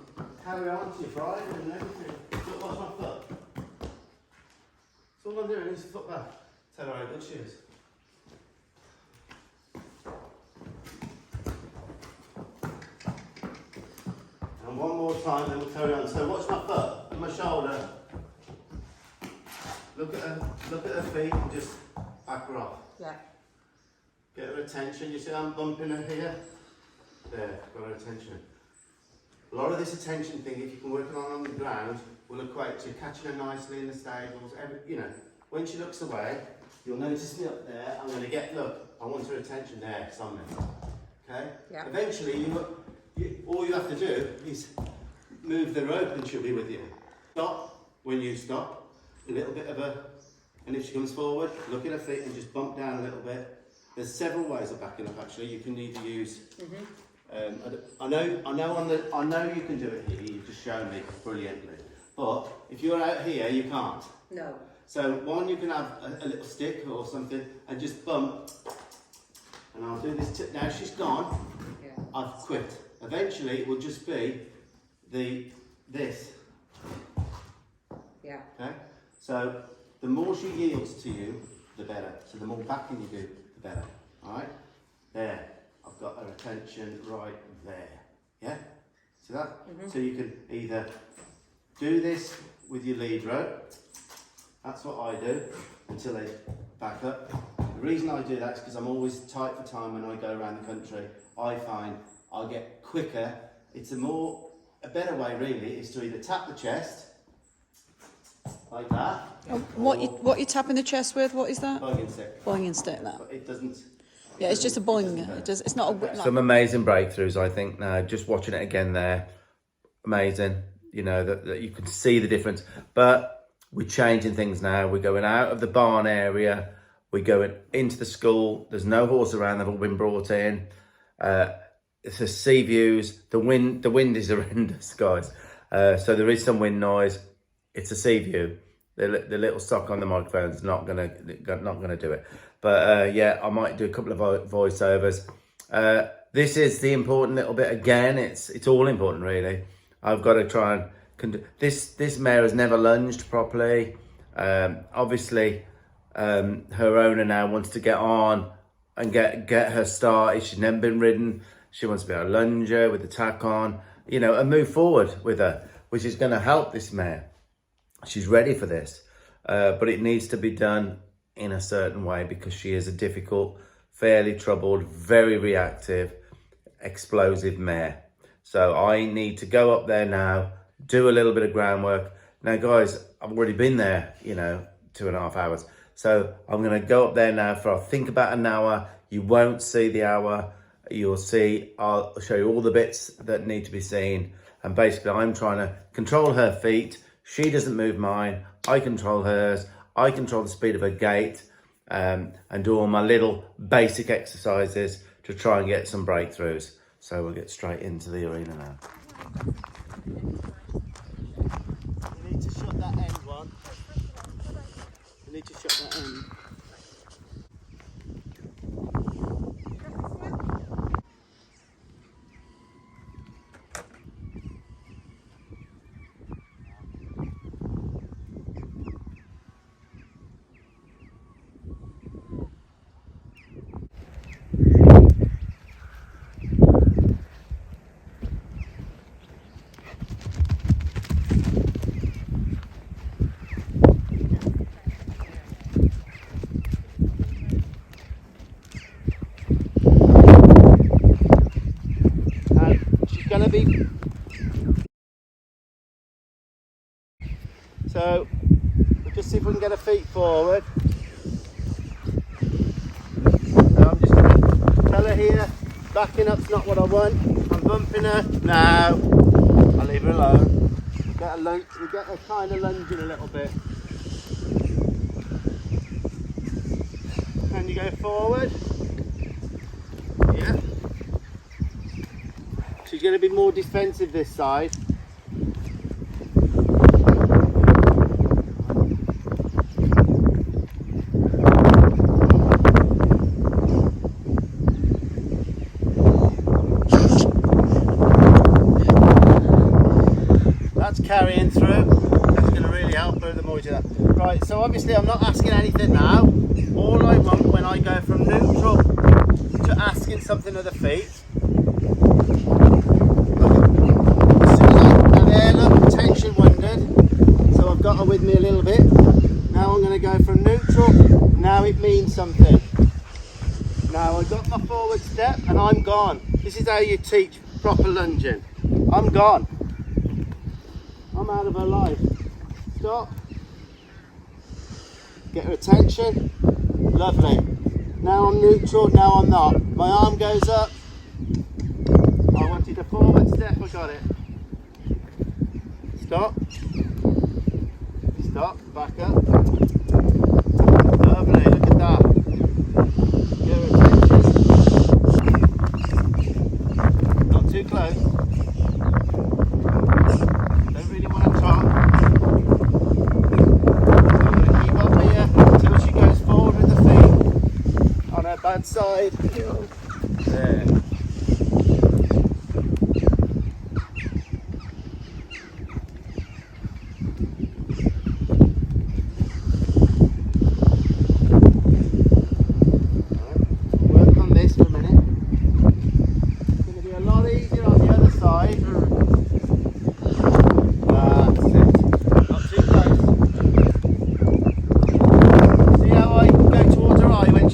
S2: carry on to your pride and everything. Look, what's my foot? So all I'm doing is foot back. Tell her how good she is. And one more time, then we'll carry on. So watch my foot and my shoulder. Look at her feet and just back her off.
S1: Yeah.
S2: Get her attention. You see I'm bumping her here? There, got her attention. A lot of this attention thing, if you can work on the ground, will equate to catching her nicely in the stables. You know, when she looks away, you'll notice me up there. I'm going to get, look, I want her attention there, it's on me. Okay?
S1: Yeah.
S2: Eventually, all you have to do is move the rope and she'll be with you. Stop when you stop. A little bit of a, and if she comes forward, look at her feet and just bump down a little bit. There's several ways of backing up actually. You can either use, I know you can do it here, you've just shown me brilliantly. But if you're out here, you can't.
S1: No.
S2: So one, you can have a little stick or something and just bump. And I'll do this, now she's gone,
S1: Yeah.
S2: I've quit. Eventually it will just be this,
S1: Yeah.
S2: okay? So the more she yields to you, the better. So the more backing you do, the better, all right? There, I've got her attention right there, yeah? See that? So you can either do this with your lead rope, that's what I do, until they back up. The reason I do that is because I'm always tight for time when I go around the country. I find I get quicker. It's a better way really, is to either tap the chest, like that.
S3: What you tapping the chest with? What is that?
S2: Bogging stick.
S3: Boinging stick, that.
S2: But it doesn't.
S3: Yeah, it's just a boing. It's not a whip.
S5: Some amazing breakthroughs, I think. Now, just watching it again there, amazing. You know that you can see the difference. But we're changing things now. We're going out of the barn area. We go into the school. There's no horse around. They've all been brought in. It's a sea views. The wind is horrendous, guys. So there is some wind noise. It's a sea view. The little sock on the microphone is not gonna do it. But yeah, I might do a couple of voiceovers. This is the important little bit again. It's all important really. I've got to try and this mare has never lunged properly. Obviously, her owner now wants to get on and get her started. She's never been ridden. She wants to be a lunger with the tack on, you know, and move forward with her, which is going to help this mare. She's ready for this, but it needs to be done in a certain way because she is a difficult, fairly troubled, very reactive, explosive mare. So I need to go up there now, do a little bit of groundwork. Now, guys, I've already been there, you know, 2.5 hours. So I'm going to go up there now for, I think, about an hour. You won't see the hour. You'll see, I'll show you all the bits that need to be seen. And basically, I'm trying to control her feet. She doesn't move mine. I control hers. I control the speed of her gait and do all my little basic exercises to try and get some breakthroughs. So we'll get straight into the arena now.
S2: You need to shut that end one. You need to shut that end. So we'll just see if we can get her feet forward. So I'm just going to tell her here, backing up's not what I want. I'm bumping her. No, I'll leave her alone. We get her kind of lunging a little bit. Can you go forward? Yeah. She's going to be more defensive this side. Carrying through, that's going to really help her the more we do that. Right, so obviously I'm not asking anything now. All I want when I go from neutral to asking something of the feet. As soon as now there, look, tension wondered. So I've got her with me a little bit. Now I'm going to go from neutral. Now it means something. Now I got my forward step and I'm gone. This is how you teach proper lunging. I'm gone. I'm out of her life. Stop. Get her attention. Lovely. Now I'm neutral, now I'm not. My arm goes up. I wanted a forward step, I got it. Stop. Stop, back up. Lovely, look at that. Get her attention. Not too close. Bad side. There. Work on this for a minute. It's going to be a lot easier on the other side. That's it. Not too close. See how I go towards her eye when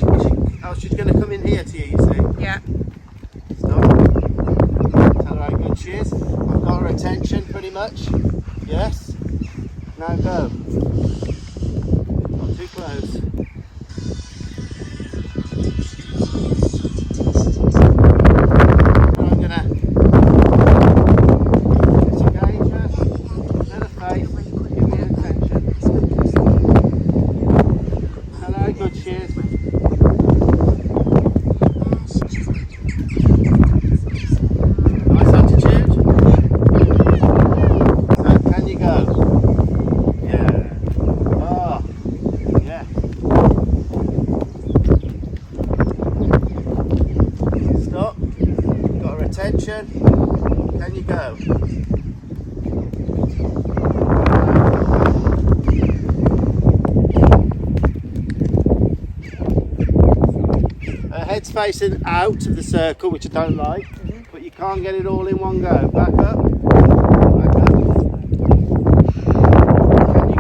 S2: she's going to come in here to you, you see?
S1: Yeah.
S2: Stop. Tell her how good she is. I've got her attention pretty much. Yes. Now go. Not too close. I'm going to disengage her. Let her face. Give me attention. Tell her how good she is. Can you go? Her head's facing out of the circle, which I don't like, but you can't get it all in one go. Back up. Back up. Can you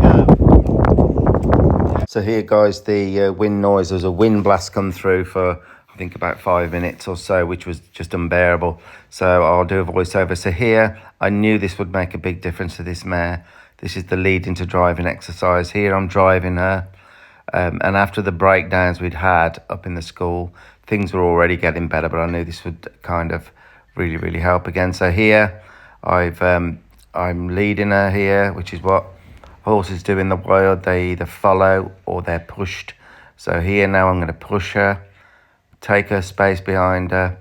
S2: go?
S5: So here, guys, the wind noise. There was a wind blast come through for, I think, about 5 minutes or so, which was just unbearable. So I'll do a voiceover. So here, I knew this would make a big difference to this mare. This is the lead into driving exercise. Here I'm driving her. And after the breakdowns we'd had up in the school, things were already getting better, but I knew this would kind of really, really help again. So here, I'm leading her here, which is what horses do in the wild. They either follow or they're pushed. So here now I'm going to push her, take her space behind her,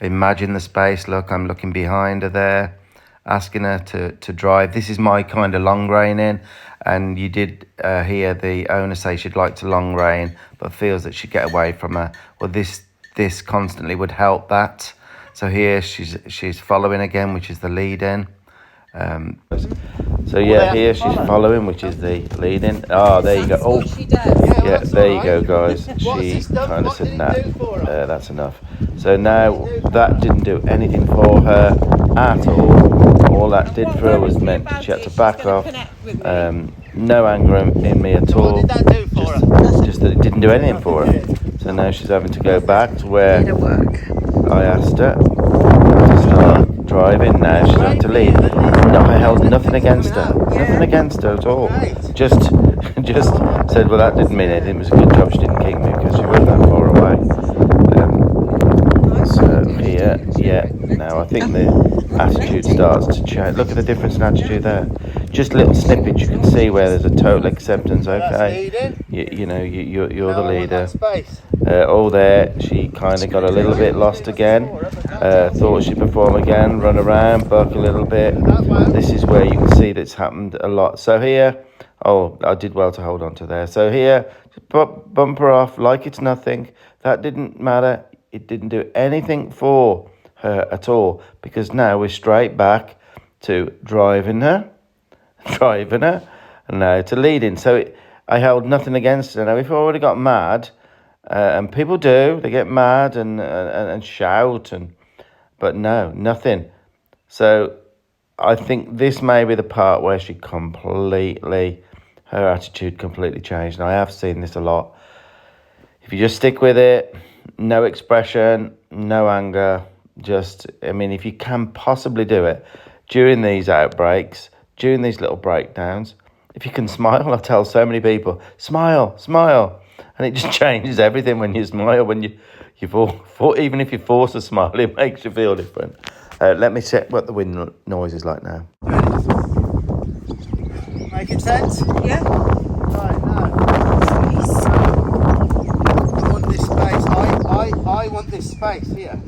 S5: imagine the space. Look, I'm looking behind her there, asking her to drive. This is my kind of long rein in, and you did hear the owner say she'd like to long rein but feels that she'd get away from her. Well, this constantly would help that. So here she's following again, which is the lead in. So yeah, here she's following, which is the lead in. Oh, there you go. Oh, yeah, there you go, guys. She kind of said, nah, that's enough. So now that didn't do anything for her at all. All that did for her was meant she had to back off. No anger in me at all.
S2: What did that do for her?
S5: Just that it didn't do anything for her. So now she's having to go back to where I asked her to start driving. Now she's having to lead. No, I held nothing against her. Nothing against her at all. Just said, well, that didn't mean anything. It was a good job she didn't kick me because she wasn't that far away. So here, yeah, now I think the attitude starts to change. Look at the difference in attitude there. Just little snippets, you can see where there's a total acceptance. Okay, you know, you're the leader. All there, she kind of got a little bit lost again. Thought she'd perform again, run around, buck a little bit. This is where you can see that's happened a lot. So here, oh, I did well to hold on to there. So here, bump her off like it's nothing. That didn't matter. It didn't do anything for her at all, because now we're straight back to driving her, and now to leading. So I held nothing against her. Now, if I already got mad, and people do, they get mad and shout, but no, nothing. So I think this may be the part where she her attitude completely changed. And I have seen this a lot. If you just stick with it, no expression, no anger, if you can possibly do it during these outbreaks, during these little breakdowns, if you can smile. I tell so many people, smile, and it just changes everything when you smile. When you even if you force a smile, it makes you feel different. Let me check what the wind noise is like now.
S2: Making sense?
S1: Yeah.
S2: Right, now. I want this space. I want this space here.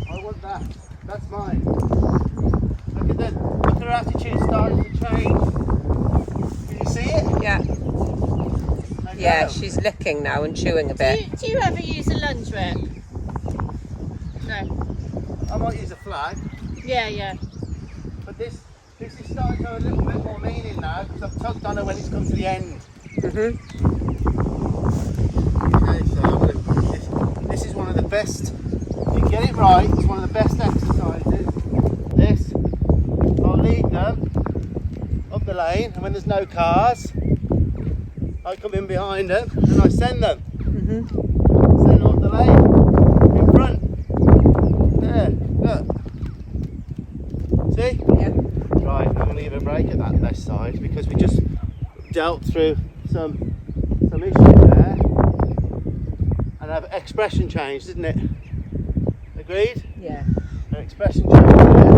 S2: I want that. That's mine. Look at her attitude starting to change. Can you see it?
S1: Yeah. Yeah, she's licking now and chewing a bit.
S4: Do you ever use a lunge whip? No.
S2: I might use a flag,
S4: Yeah.
S2: but this is starting to have a little bit more meaning now, because I've tugged on her when it's come to the end. Okay, so this is one of the best. If you get it right, it's one of the best exercises. This, I'll lead them up the lane, and when there's no cars, I come in behind them and I send them. Send them up the lane, in front. There, look. See?
S1: Yeah.
S2: Right, I'm going to give a break at that left side, because we just dealt through some issue there, and our expression changed, didn't it? Agreed?
S1: Yeah.
S2: Our expression changed there.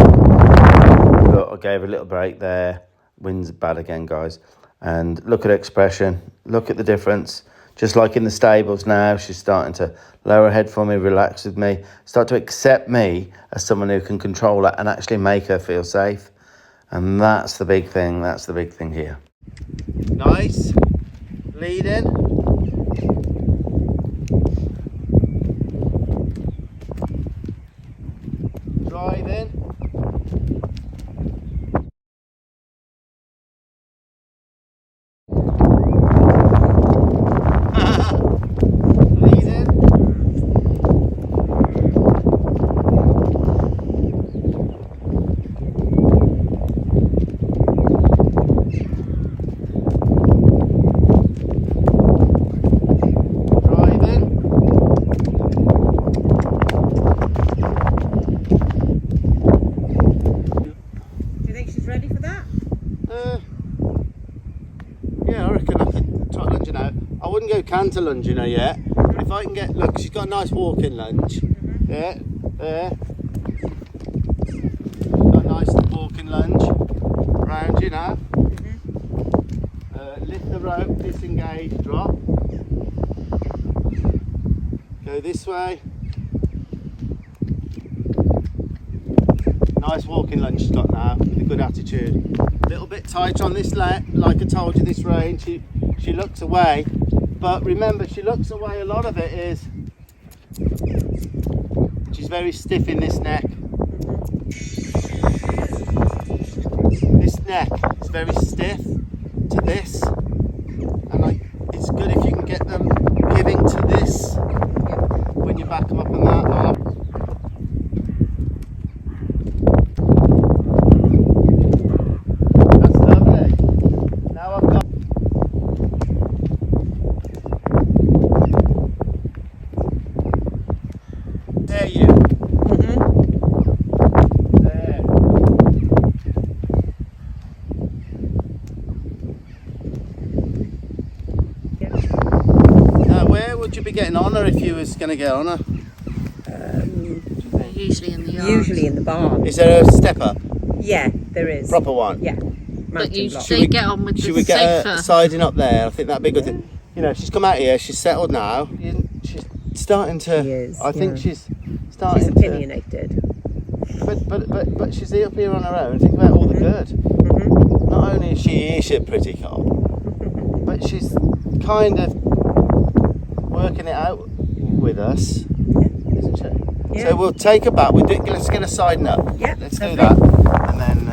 S5: Look, I gave a little break there. Wind's bad again, guys. And look at her expression. Look at the difference. Just like in the stables now, she's starting to lower her head for me, relax with me, start to accept me as someone who can control her and actually make her feel safe. And that's the big thing. That's the big thing here.
S2: Nice. Leading. Driving.
S1: Do you think she's ready for that?
S2: Yeah, I reckon I could try lunging out. I wouldn't go canter lunging her yet, but if I can get, look, she's got a nice walking lunge. Yeah, there. Got a nice walking lunge. Round you now. Lift the rope, disengage, drop. Go this way. Nice walking lunge she's got now, with a good attitude. A little bit tight on this leg, like I told you, this range. She looks away, but remember, she looks away. A lot of it is she's very stiff in this neck. This neck is very stiff to this, and it's good if you can get them giving to this when you back them up on that. That's lovely. Now I've got. There you. There. Now, where would you be getting on her if you was going to get on her?
S4: Usually in the yard.
S1: Usually in the barn.
S2: Is there a step up?
S1: Yeah, there is.
S2: Proper one?
S1: Yeah.
S4: But
S1: Mountain
S4: you
S1: block.
S4: they get on with the
S2: Should we get
S4: sofa.
S2: her siding up there? I think that'd be a good thing. You know, she's come out here, she's settled now. She's starting to.
S1: She is,
S2: I think
S1: yeah.
S2: she's starting
S1: She's opinionated.
S2: But she's up here on her own. Think about all the good. Not only is she a pretty cob, but she's kind of working it out with us, isn't she?
S1: Yeah.
S2: So we'll take her back. Let's get her siding up.
S1: Yeah,
S2: Let's do
S1: lovely.
S2: that, and then.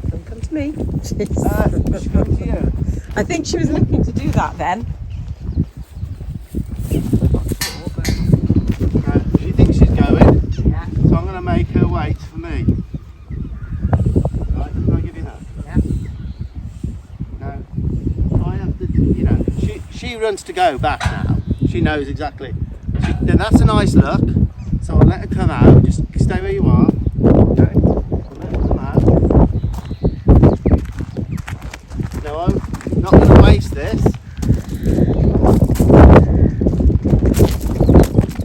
S1: Don't come to me.
S2: She come to you.
S1: I think she was looking to do that then.
S2: She thinks she's going,
S1: Yeah.
S2: so I'm going to make her wait for me. Right, can I give you that?
S1: Yeah.
S2: No, I have to, you know, she runs to go back now. She knows exactly. Then that's a nice look. So I'll let her come out. Just stay where you are. Okay. I'll let her come out. No, I'm not going to waste this.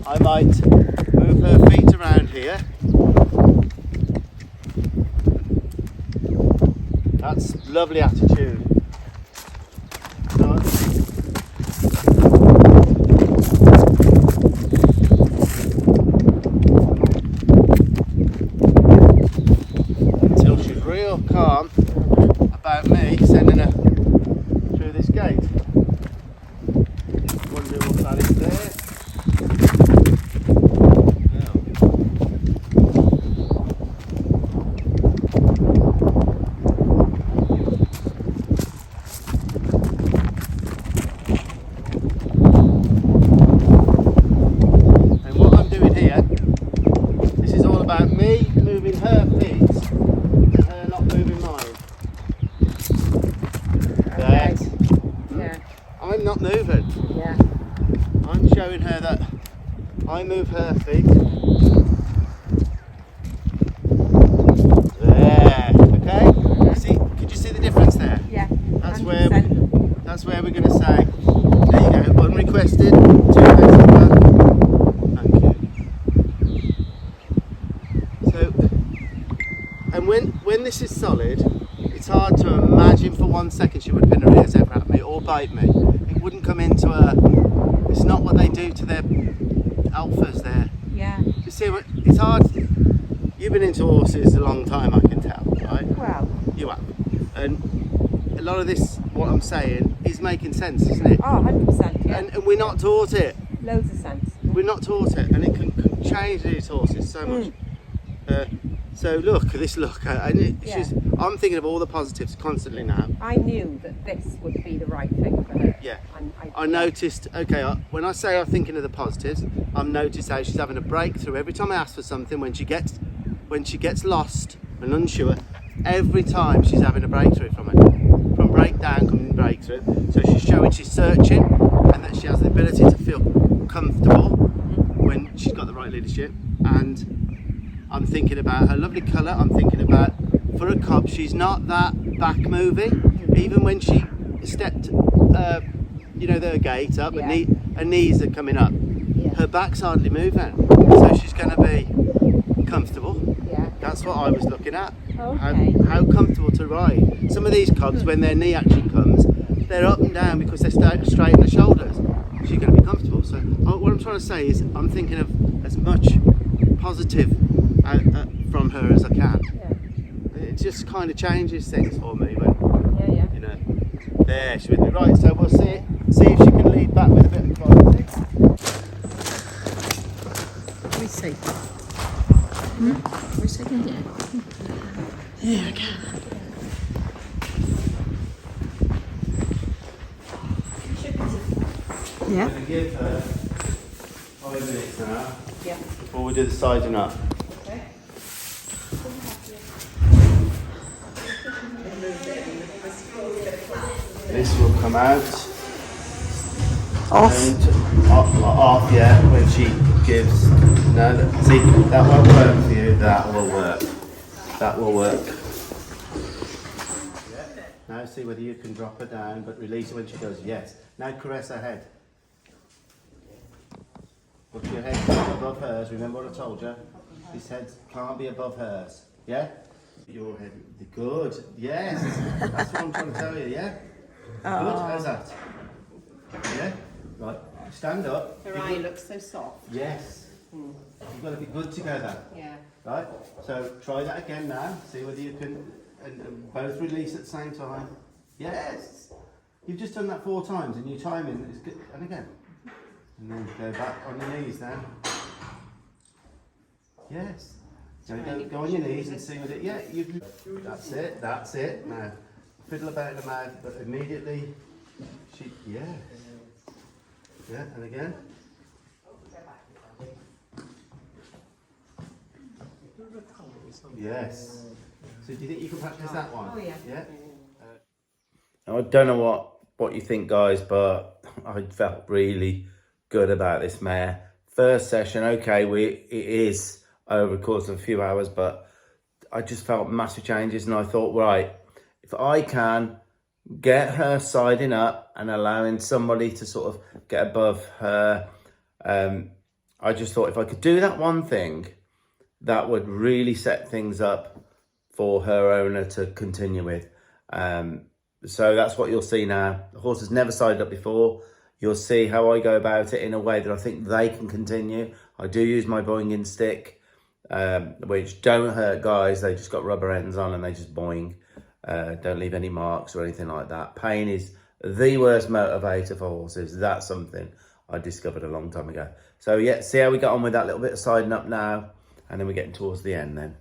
S2: I might move her feet around here. That's lovely attitude. Until she's real calm about me sending her through this gate. Wonder what that is there. And what I'm doing here, this is all about me moving her feet and her not moving mine. There.
S1: Yeah.
S2: I'm not moving.
S1: Yeah.
S2: I'm showing her that I move her feet. There. Okay? See, could you see the difference there?
S1: Yeah.
S2: That's
S1: 100%.
S2: that's where we're going to say, there you go, unrequested, 2 pegs back. Thank you. So, and when this is solid, it's hard to imagine for 1 second she would pin her ears ever at me or bite me. It wouldn't come into her. It's not what they do to their alphas there.
S1: Yeah.
S2: You see, it's hard. You've been into horses a long time, I can tell, right?
S1: Well.
S2: You have. And a lot of this, what I'm saying, is making sense, isn't it?
S1: Oh, 100%. Yeah.
S2: And we're not taught it.
S1: Loads of sense.
S2: We're not taught it, and it can change these horses so much. So look at this look. I'm thinking of all the positives constantly now.
S1: I knew that this would be the right thing for her.
S2: Yeah.
S1: And
S2: I noticed, okay, when I say I'm thinking of the positives, I've noticed how she's having a breakthrough. Every time I ask for something, when she gets lost and unsure, every time she's having a breakthrough from it. From breakdown coming breakthrough. So she's showing she's searching and that she has the ability to feel comfortable when she's got the right leadership. And I'm thinking about her lovely colour. I'm thinking about, for a cub, she's not that back moving. Even when she stepped, the gate up,
S1: Yeah.
S2: her knees are coming up.
S1: Yeah.
S2: Her back's hardly moving. So she's going to be comfortable.
S1: Yeah.
S2: That's what I was looking at.
S1: Okay.
S2: How comfortable to ride. Some of these cubs, when their knee action comes, they're up and down because they're straight in the shoulders. She's going to be comfortable. So what I'm trying to say is I'm thinking of as much positive from her as I can.
S1: Yeah.
S2: It just kind of changes things for me when,
S1: Yeah.
S2: there she's with me. Right, so we'll see if she can lead back with a bit of quality.
S3: We see. We see. Yeah. Yeah.
S2: I'm going to give her 5 minutes now
S1: Yeah.
S2: before we do the siding up.
S1: Okay.
S2: This will come out.
S3: Off.
S2: And off, yeah, when she gives. No, see, that won't work for you. That will work. That will work. Now see whether you can drop her down, but release her when she goes yes. Now caress her head. Put your head above hers. Remember what I told you? This head can't be above hers. Yeah? Your head. Good. Yes. That's what I'm trying to tell you. Yeah. Good. How's that? Yeah. Right. Stand up.
S1: Her eye looks so soft.
S2: Yes. You've got to be good together.
S1: Yeah.
S2: Right. So try that again now. See whether you can and both release at the same time. Yes. You've just done that 4 times and your timing is good. And again. And then go back on your knees now. Yes. Now go on your knees and see with it. Yeah, that's it, that's it. Now, fiddle about in the mouth, but immediately, yeah. Yeah, and again. Yes. So do you think you can practice that one?
S1: Oh, yeah.
S2: Yeah?
S5: I don't know what you think, guys, but I felt really good about this mare. First session, okay, it is over the course of a few hours, but I just felt massive changes, and I thought, right, if I can get her siding up and allowing somebody to sort of get above her, I just thought if I could do that one thing, that would really set things up for her owner to continue with. So that's what you'll see now. The horse has never sided up before. You'll see how I go about it in a way that I think they can continue. I do use my boinging stick, which don't hurt, guys. They just got rubber ends on and they just boing. Don't leave any marks or anything like that. Pain is the worst motivator for horses. That's something I discovered a long time ago. So yeah, see how we got on with that little bit of siding up now, and then we're getting towards the end then.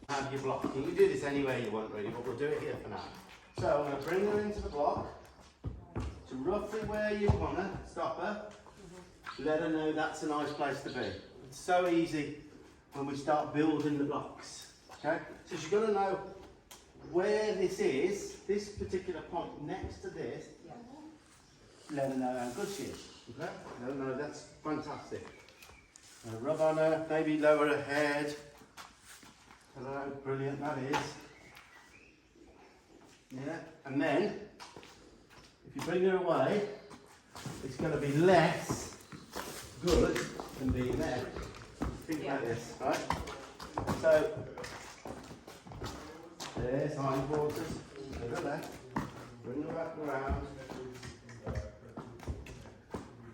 S2: Have your block. You can do this anywhere you want, really, but we'll do it here for now. So I'm going to bring her into the block to roughly where you want to stop her. Let her know that's a nice place to be. It's so easy when we start building the blocks. Okay? So she's got to know where this is, this particular point next to this. Let her know how good she is. Okay? Let her know that's fantastic. Now rub on her, maybe lower her head. Hello, brilliant that is. Yeah, and then if you bring her away, it's going to be less good than being there. Think about this, right? So there's hindquarters, to the left, bring her back around.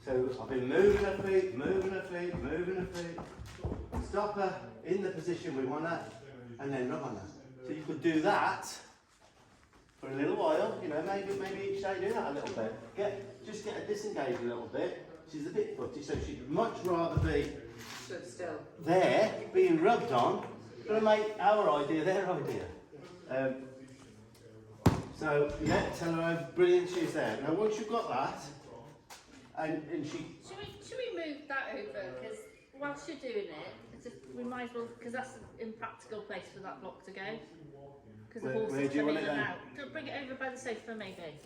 S2: So I've been moving her feet, moving her feet, moving her feet. Stop her in the position we want her, and then rub on her. So you could do that for a little while, you know, maybe each day do that a little bit. Just get her disengaged a little bit. She's a bit footy, so she'd much rather be
S1: Stood still.
S2: there, being rubbed on, Gonna make our idea their idea. So yeah, tell her how brilliant she is there. Now once you've got that, and she,
S4: Should we move that over? Because whilst you're doing it, we might as well, because that's an impractical place for that block to go. Because the
S2: Where
S4: horses
S2: do you
S4: come
S2: want
S4: in
S2: it
S4: and
S2: then?
S4: out. Do bring it over by the sofa, maybe.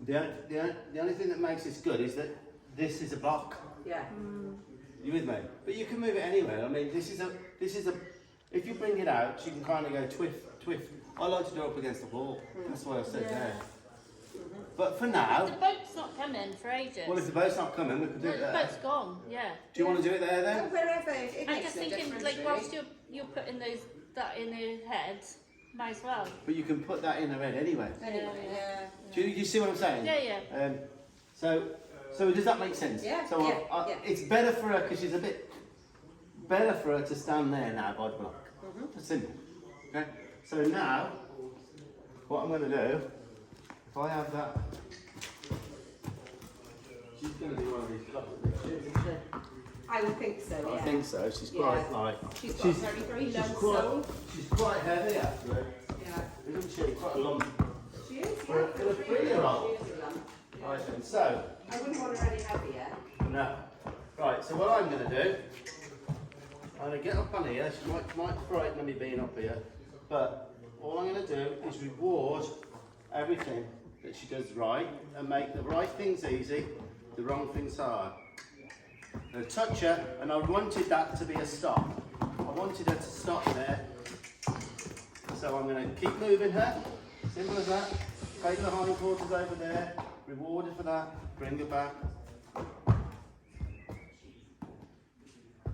S2: the only thing that makes this good is that this is a block.
S1: Yeah.
S2: You with me? But you can move it anywhere. I mean, this is a. If you bring it out, you can kind of go twiff. I like to do it up against the wall. That's why I said there. But for
S4: The
S2: now,
S4: boat's not coming for ages.
S2: well, if the boat's not coming, we could do
S4: No,
S2: it
S4: the
S2: there.
S4: boat's gone, yeah.
S2: Do you want to do it there then?
S1: Wherever, it
S4: I'm
S1: makes
S4: just
S1: no
S4: thinking,
S1: difference,
S4: like,
S1: really.
S4: whilst you're putting that in your head, might as well.
S2: But you can put that in the red anyway.
S1: Anyway, yeah.
S2: Do you see what I'm saying?
S4: Yeah.
S2: So does that make sense?
S1: Yeah,
S2: So
S1: yeah.
S2: it's better for her because she's a bit better for her to stand there now by the block. It's simple. Okay. So now, what I'm going to do, if I have that, she's going to be one of these blocks, isn't she?
S1: I would think so, yeah.
S2: I think so. She's
S1: Yeah.
S2: quite like.
S1: She's got a very, very low soul.
S2: She's quite heavy actually,
S1: Yeah.
S2: isn't she? Quite a lump.
S1: She is,
S2: For a 3-year-old.
S1: She is a lump.
S2: Right then. So.
S1: I wouldn't want her any heavier.
S2: No. Right, so what I'm going to do, I'm going to get up on here. She might frighten me being up here, but all I'm going to do is reward everything that she does right and make the right things easy, the wrong things hard. I'm going to touch her, and I wanted that to be a stop. I wanted her to stop there, so I'm going to keep moving her. Simple as that. Take the hindquarters over there, reward her for that, bring her back.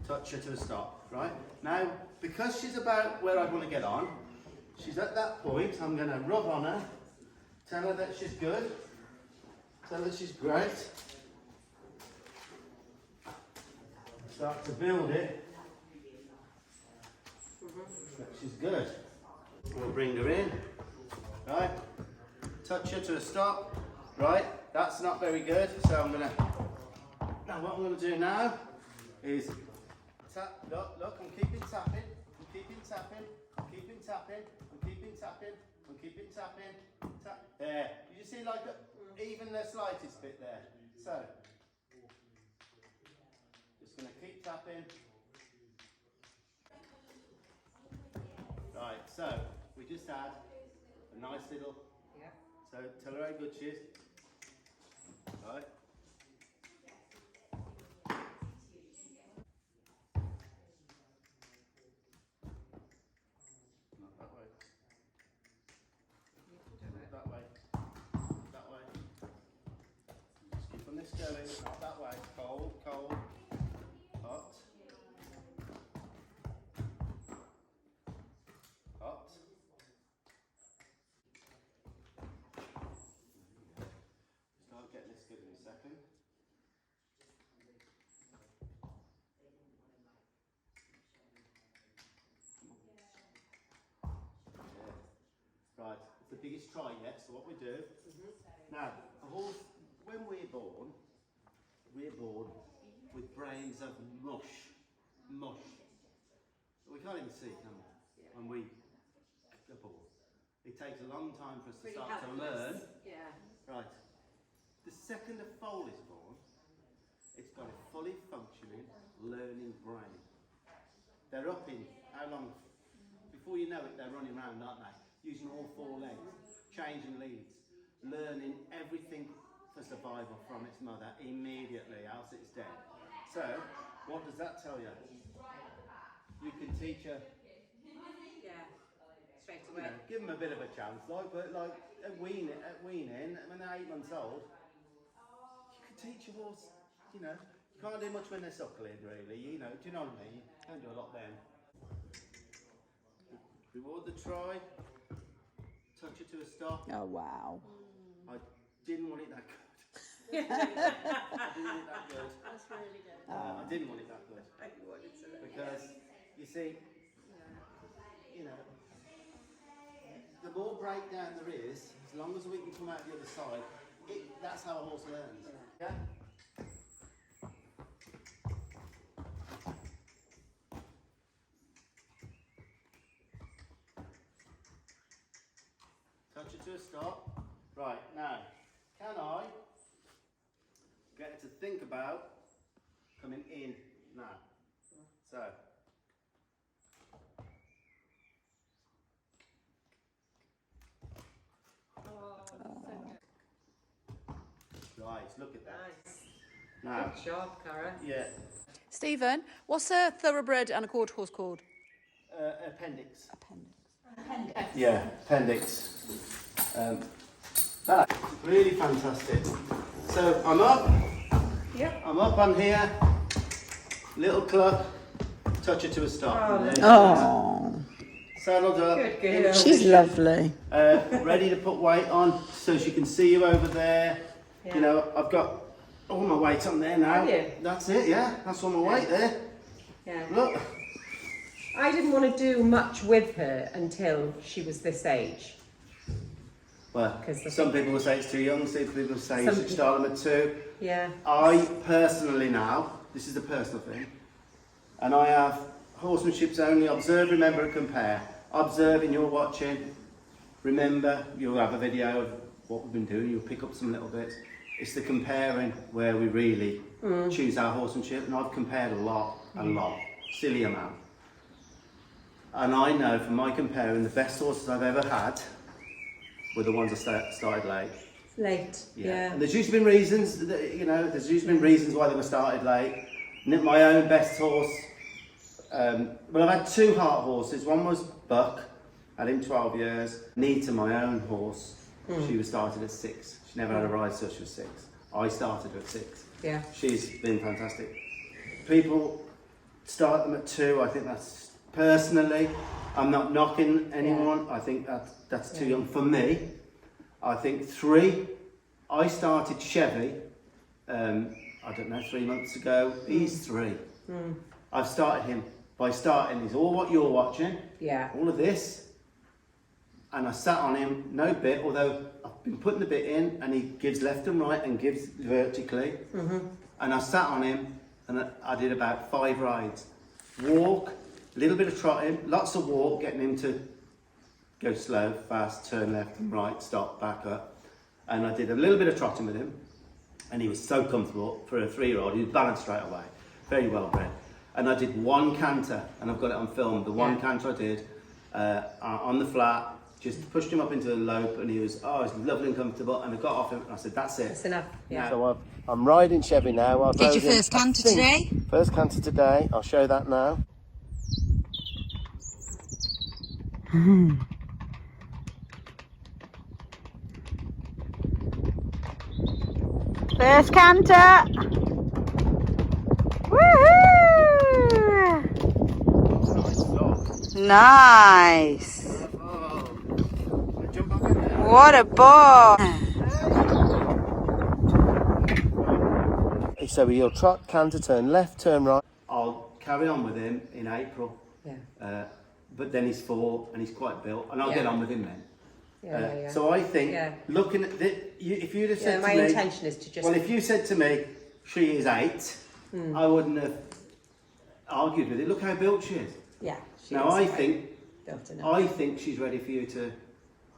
S2: Touch her to a stop, right? Now, because she's about where I want to get on, she's at that point, I'm going to rub on her, tell her that she's good, tell her that she's great, start to build it, that she's good. We'll bring her in, right? Touch her to a stop, right? That's not very good, so I'm going to, now what I'm going to do now is tap, look, I'm keeping tapping, I'm keeping tapping, I'm keeping tapping, I'm keeping tapping, I'm keeping tapping, tap, there. You see like even the slightest bit there. So, just going to keep tapping. Right, so we just had a nice little, so tell her how good she is. Right. That way. That way. Just keep on this going, not that way. Cold, cold, hot. Hot. Start getting this good in a second. Right, it's the biggest try yet, so what we do, now, a horse, when we're born with brains of mush. We can't even see, can we? When we are born. It takes a long time for us to start to learn.
S1: Yeah.
S2: Right, the second a foal is born, it's got a fully functioning, learning brain. They're up in, how long? Before you know it, they're running around, aren't they? Using all 4 legs, changing leads, learning everything for survival from its mother immediately, else it's dead. So, what does that tell you? You can teach her,
S1: Yeah. Straight
S2: you
S1: away.
S2: know, give them a bit of a chance, but like at weaning, when they're 8 months old, you can teach a horse, you know, you can't do much when they're suckling really, you know, do you know what I mean? You don't do a lot then. Reward the try, touch it to a stop.
S3: Oh, wow.
S2: I didn't want it that good. I didn't want it that good.
S4: That's really good.
S2: I didn't want it that good.
S1: I wanted to.
S2: Because, you see, you know, the more breakdown there is, as long as we can come out the other side, that's how a horse learns. Yeah? touch it to a stop. Right, now, can I get her to think about coming in now? So. Right, look at that. Now,
S1: Good job, Cara.
S2: yeah,
S3: Stephen, what's a thoroughbred and a quarter horse called?
S2: appendix.
S3: Appendix.
S2: Yeah, appendix. That's really fantastic. So I'm up.
S1: Yep.
S2: I'm up on here. Little cluck. Touch it to a stop.
S1: Oh,
S2: And there's
S6: Oh,
S2: saddled up.
S1: Good girl.
S6: she's lovely.
S2: Ready to put weight on so she can see you over there.
S1: Yeah.
S2: You know, I've got all my weight on there now.
S1: Have you?
S2: That's it, yeah. That's all my weight there.
S1: Yeah.
S2: Look.
S1: I didn't want to do much with her until she was this age.
S2: Well,
S1: 'Cause the-
S2: some people will say it's too young, some people will say you
S1: Some
S2: should start them at 2.
S1: Yeah.
S2: I personally now, this is a personal thing, and I have horsemanship's only observe, remember and compare. Observe and you're watching, remember, you'll have a video of what we've been doing, you'll pick up some little bits. It's the comparing where we really choose our horsemanship, and I've compared a lot, silly amount. And I know from my comparing, the best horses I've ever had were the ones I started late.
S1: Late. Yeah.
S2: And there's usually been reasons, that, you know, there's usually been reasons why they were started late. My own best horse, well, I've had 2 heart horses. One was Buck, had him 12 years. Nita, my own horse, she was started at 6. She never had a ride till she was 6. I started her at 6.
S1: Yeah.
S2: She's been fantastic. People start them at 2. I think that's, personally, I'm not knocking anyone. I think that's too young for me. I think 3, I started Chevy, I don't know, 3 months ago. He's 3. I've started him by starting, is all what you're watching,
S1: Yeah.
S2: all of this, and I sat on him, no bit, although I've been putting the bit in, and he gives left and right and gives vertically, and I sat on him, and I did about 5 rides. Walk, a little bit of trotting, lots of walk, getting him to go slow, fast, turn left and right, stop, back up. And I did a little bit of trotting with him, and he was so comfortable for a 3-year-old. He was balanced straight away, very well bred. And I did 1 canter, and I've got it on film. The 1 canter I did on the flat, just pushed him up into the lope, and he was lovely and comfortable. And I got off him, and I said, "That's it.
S1: That's enough. Yeah.
S2: So I'm riding Chevy now.
S6: Did your first canter today?
S2: First canter today. I'll show that now.
S6: First canter. Woohoo! Nice.
S2: Jump up in there.
S6: What a ball.
S2: So he'll trot, canter, turn left, turn right. I'll carry on with him in April.
S1: Yeah.
S2: But then he's 4 and he's quite built, and I'll
S1: Yeah.
S2: get on with him then.
S1: Yeah.
S2: So I think,
S1: Yeah.
S2: looking at if you'd have
S1: Yeah,
S2: said
S1: my
S2: to me,
S1: intention is to just.
S2: well, if you said to me she is 8, I wouldn't have argued with it. Look how built she is.
S1: Yeah. she
S2: Now
S1: is
S2: I
S1: quite
S2: think,
S1: built enough.
S2: I think she's ready for you to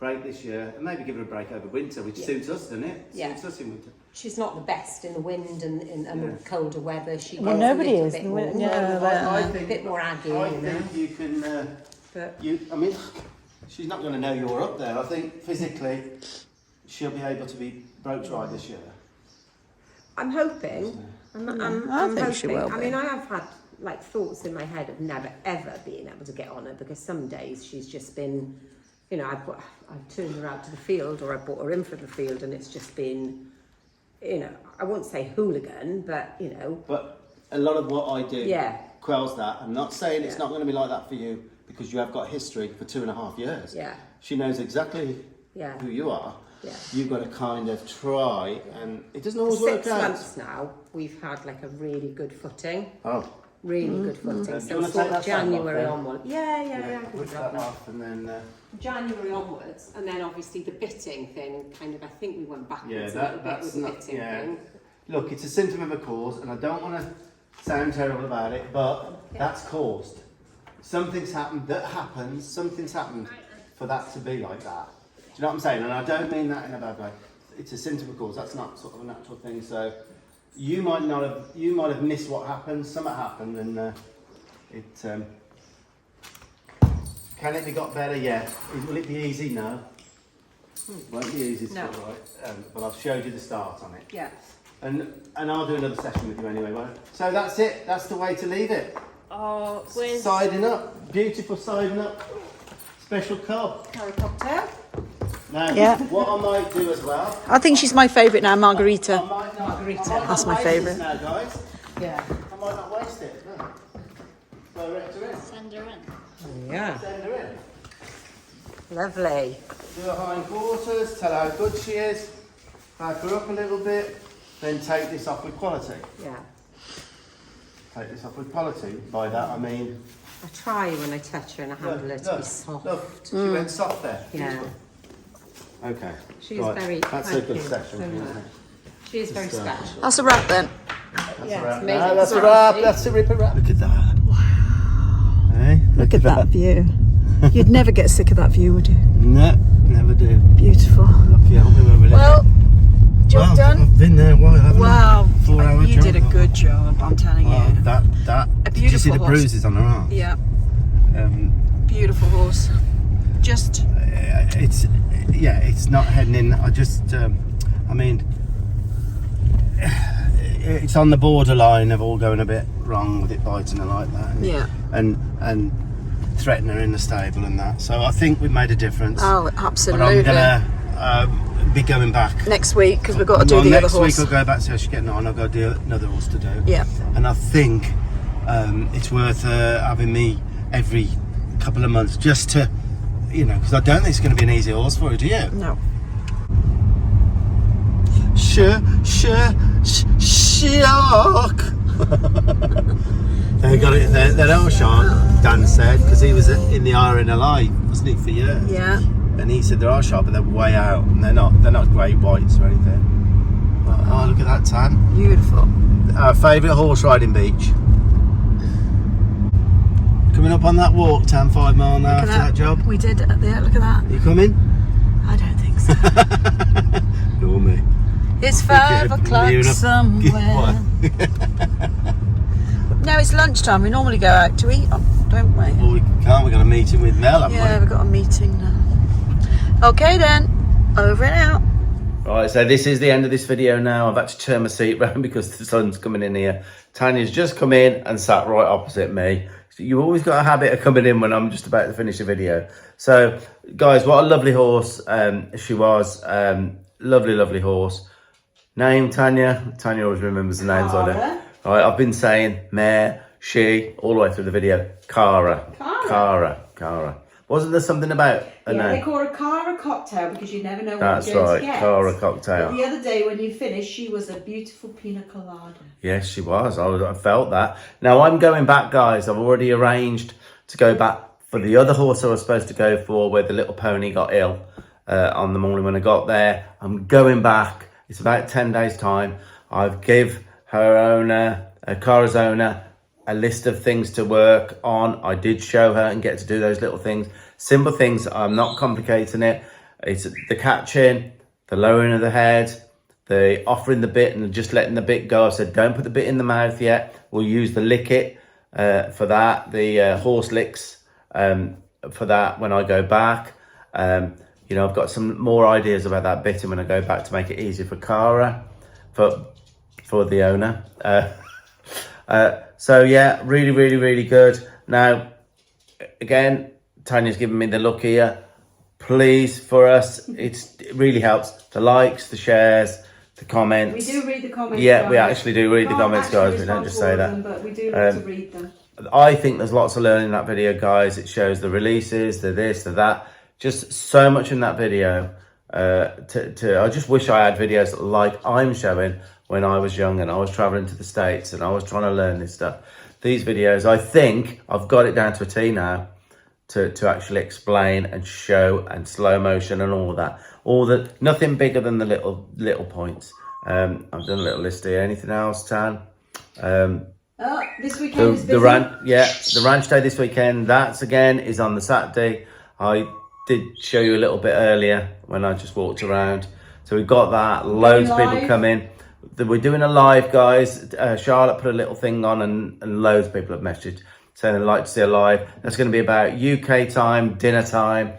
S2: break this year, and maybe give her a break over winter, which suits us, doesn't it?
S1: Yeah.
S2: Suits us in winter.
S1: She's not the best in the wind and the colder weather. She
S6: Well,
S1: gets
S6: nobody
S1: a little
S6: is.
S1: bit
S6: The
S1: more,
S6: wind- yeah, but-
S2: I
S1: a
S2: think,
S1: bit more aggy,
S2: I
S1: you know.
S2: think you can.
S1: But
S2: I mean, she's not going to know you're up there. I think physically, she'll be able to be broke ride this year.
S1: I'm hoping. I'm
S6: think she
S1: hoping.
S6: will
S1: I
S6: be.
S1: mean, I have had like thoughts in my head of never ever being able to get on her, because some days she's just been, you know, I've turned her out to the field, or I brought her in for the field, and it's just been, you know, I won't say hooligan, but you know,
S2: But a lot of what I do
S1: Yeah.
S2: quells that. I'm not saying it's
S1: Yeah.
S2: not going to be like that for you, because you have got history for 2.5 years.
S1: Yeah.
S2: She knows exactly
S1: Yeah.
S2: who you are.
S1: Yeah.
S2: You've got to kind of try, and it doesn't
S1: for
S2: always work
S1: 6
S2: out.
S1: months now, we've had like a really good footing.
S2: Oh.
S1: Really good footing.
S2: Do you
S1: So
S2: wanna
S1: sort
S2: take that
S1: of
S2: fan off
S1: January
S2: then?
S1: onward. Yeah. I can
S2: Put
S1: do
S2: that
S1: that.
S2: off, and then.
S1: January onwards, and then obviously the bitting thing, kind of, I think we went backwards
S2: Yeah,
S1: a little bit
S2: that's
S1: with the
S2: not.
S1: bitting
S2: Yeah.
S1: thing.
S2: Look, it's a symptom of a cause, and I don't want to sound terrible about it, but that's caused. Something's happened that happens. Something's happened for that to be like that. you know what I'm saying? And I don't mean that in a bad way. It's a sin to cause. That's not sort of a natural thing. So you might have missed what happened. Something happened, and can it be got better? Yeah. Will it be easy? No. It won't be easy.
S1: No.
S2: Right. But I've showed you the start on it.
S1: Yeah.
S2: And I'll do another session with you anyway, won't I? So that's it. That's the way to leave it.
S4: Oh, where's...
S2: Siding up. Beautiful siding up. Special cub.
S1: Curry cocktail.
S2: Now,
S6: Yeah.
S2: what I might do as well.
S6: I think she's my favourite now, Margarita.
S1: Margarita.
S6: That's my
S2: waste this
S6: favourite.
S2: now, guys.
S1: Yeah.
S2: I might not waste it. No. Direct her in.
S4: Send her in.
S1: Yeah.
S2: Send her in.
S1: Lovely.
S2: Do her hindquarters, tell her how good she is, back her up a little bit, then take this off with quality.
S1: Yeah.
S2: Take this off with quality. By that I mean...
S1: I try when I touch her and I handle her to be soft.
S2: Look, she went soft there.
S1: Yeah.
S2: Beautiful. Okay.
S1: She's
S2: right.
S1: very.
S2: That's a
S1: thank
S2: good
S1: you
S2: session,
S1: so
S2: isn't
S1: much.
S2: it?
S1: She is very special.
S6: That's a wrap then.
S1: Yeah,
S2: Wrap.
S1: it's amazing.
S2: No, that's a
S1: It's
S2: wrap.
S1: lovely.
S2: That's a ripper wrap. Look at that. Wow. Hey,
S6: Look at that view. You'd never get sick of that view, would you?
S2: No, never do.
S6: Beautiful.
S2: Lucky I'll remember it.
S6: Well, job done.
S2: I've been there a while, haven't
S6: Wow,
S2: 4 hour
S6: you
S2: job.
S6: did a good job, I'm telling
S2: Well,
S6: you.
S2: that.
S6: A
S2: Did you see the
S6: beautiful horse.
S2: bruises on her arm?
S6: Yeah, beautiful horse. Just,
S2: It's not heading in. I mean, it's on the borderline of all going a bit wrong with it biting her like that.
S6: yeah.
S2: And threaten her in the stable and that. So I think we've made a difference.
S6: Oh,
S2: But I'm
S6: absolutely.
S2: gonna be going back.
S6: Next week, because we've got to do the other
S2: next
S6: horse.
S2: week I'll go back to how she's getting on. I've got to do another horse to do.
S6: Yeah.
S2: And I think it's worth having me every couple of months just to, because I don't think it's going to be an easy horse for her, do you?
S6: No.
S2: Shark. They got it. That old shark, Dan said, because he was in the RNLI, wasn't he, for years?
S6: Yeah.
S2: And he said there are shark, but they're way out, and they're not great whites or anything. Oh, look at that tan.
S6: Beautiful.
S2: Our favourite horse riding beach. Coming up on that walk, Tan, 5 mile an hour after that job.
S6: We did it there, look at that.
S2: You coming?
S6: I don't think so.
S2: Nor me.
S6: It's
S2: Think
S6: 5
S2: it'd
S6: o'clock
S2: near enough.
S6: somewhere. No, it's lunchtime. We normally go out to eat, don't we?
S2: Well, we can't. We've got a meeting with Mel, haven't
S6: Yeah,
S2: we?
S6: we've got a meeting now. Okay then, over and out.
S5: Right, so this is the end of this video now. I've had to turn my seat round because the sun's coming in here. Tanya's just come in and sat right opposite me. You've always got a habit of coming in when I'm just about to finish a video. So, guys, what a lovely horse she was. Lovely, lovely horse. Name, Tanya? Tanya always remembers the names on it. All right, I've been saying mare, she, all the way through the video. Cara. Wasn't there something about her
S3: Yeah, they
S5: name?
S3: call her Cara Cocktail because you never know what
S5: That's
S3: you're going
S5: right,
S3: to get.
S5: Cara Cocktail.
S3: But the other day when you finished, she was a beautiful pina colada.
S5: Yes, she was. I felt that. Now, I'm going back, guys. I've already arranged to go back for the other horse I was supposed to go for where the little pony got ill on the morning when I got there. I'm going back. It's about 10 days' time. I've give her owner, Cara's owner, a list of things to work on. I did show her and get to do those little things. Simple things. I'm not complicating it. It's the catching, the lowering of the head, the offering the bit and just letting the bit go. I said, don't put the bit in the mouth yet. We'll use the lick it for that. The horse licks for that when I go back. I've got some more ideas about that bitting when I go back to make it easier for Cara, for the owner. So yeah, really, really, really good. Now, again, Tanya's given me the look here. Please, for us, it really helps. The likes, the shares, the comments.
S3: We do read the comments.
S5: Yeah, we
S3: guys.
S5: actually do read the
S3: Can't
S5: comments,
S3: actually
S5: guys. We don't
S3: respond
S5: just
S3: to
S5: say
S3: all of
S5: that.
S3: them, but we do love to read them.
S5: I think there's lots of learning in that video, guys. It shows the releases, the this, the that. Just so much in that video. I just wish I had videos like I'm showing when I was young and I was traveling to the States and I was trying to learn this stuff. These videos, I think I've got it down to a T now to actually explain and show and slow motion and all that. Nothing bigger than the little points. I've done a little list here. Anything else, Tan?
S3: This weekend is busy.
S5: The ranch day this weekend. That's again is on the Saturday. I did show you a little bit earlier when I just walked around. So we've got that, loads of people coming. We're doing a live, guys. Charlotte put a little thing on and loads of people have messaged saying they'd like to see a live. That's going to be about UK time, dinner time.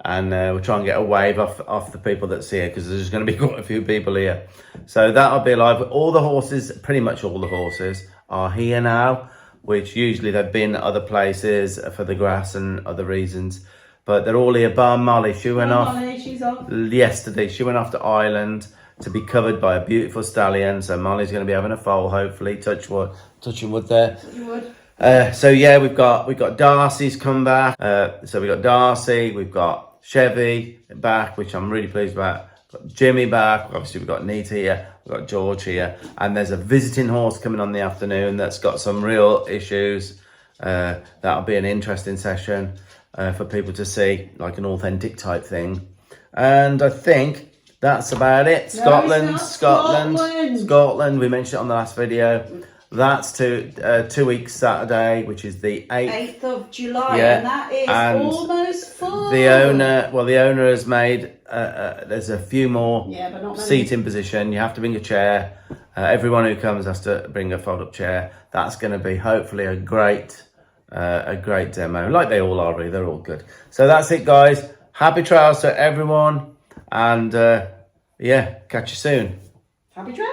S5: And we'll try and get a wave off the people that's here, because there's going to be quite a few people here. So that'll be live. All the horses, pretty much all the horses, are here now, which usually they've been at other places for the grass and other reasons. But they're all here. Bar Molly, she went off yesterday. She went off to Ireland to be covered by a beautiful stallion. So Molly's going to be having a foal, hopefully. Touching wood there. So yeah, we've got Darcy's come back. So we've got Darcy, we've got Chevy back, which I'm really pleased about. We've got Jimmy back. Obviously, we've got Nita here. We've got George here. And there's a visiting horse coming on the afternoon that's got some real issues. That'll be an interesting session for people to see, like an authentic type thing. And I think that's about it.
S3: No,
S5: Scotland. We mentioned it on the last video. That's 2 weeks Saturday, which is the 8th
S3: of July,
S5: Yeah,
S3: and that is
S5: and
S3: almost full.
S5: The owner has made, there's a few more
S3: but not many.
S5: seating position. You have to bring a chair. Everyone who comes has to bring a fold-up chair. That's going to be hopefully a great demo, like they all are really. They're all good. So that's it, guys. Happy trials to everyone, and yeah, catch you soon.
S3: Happy trails.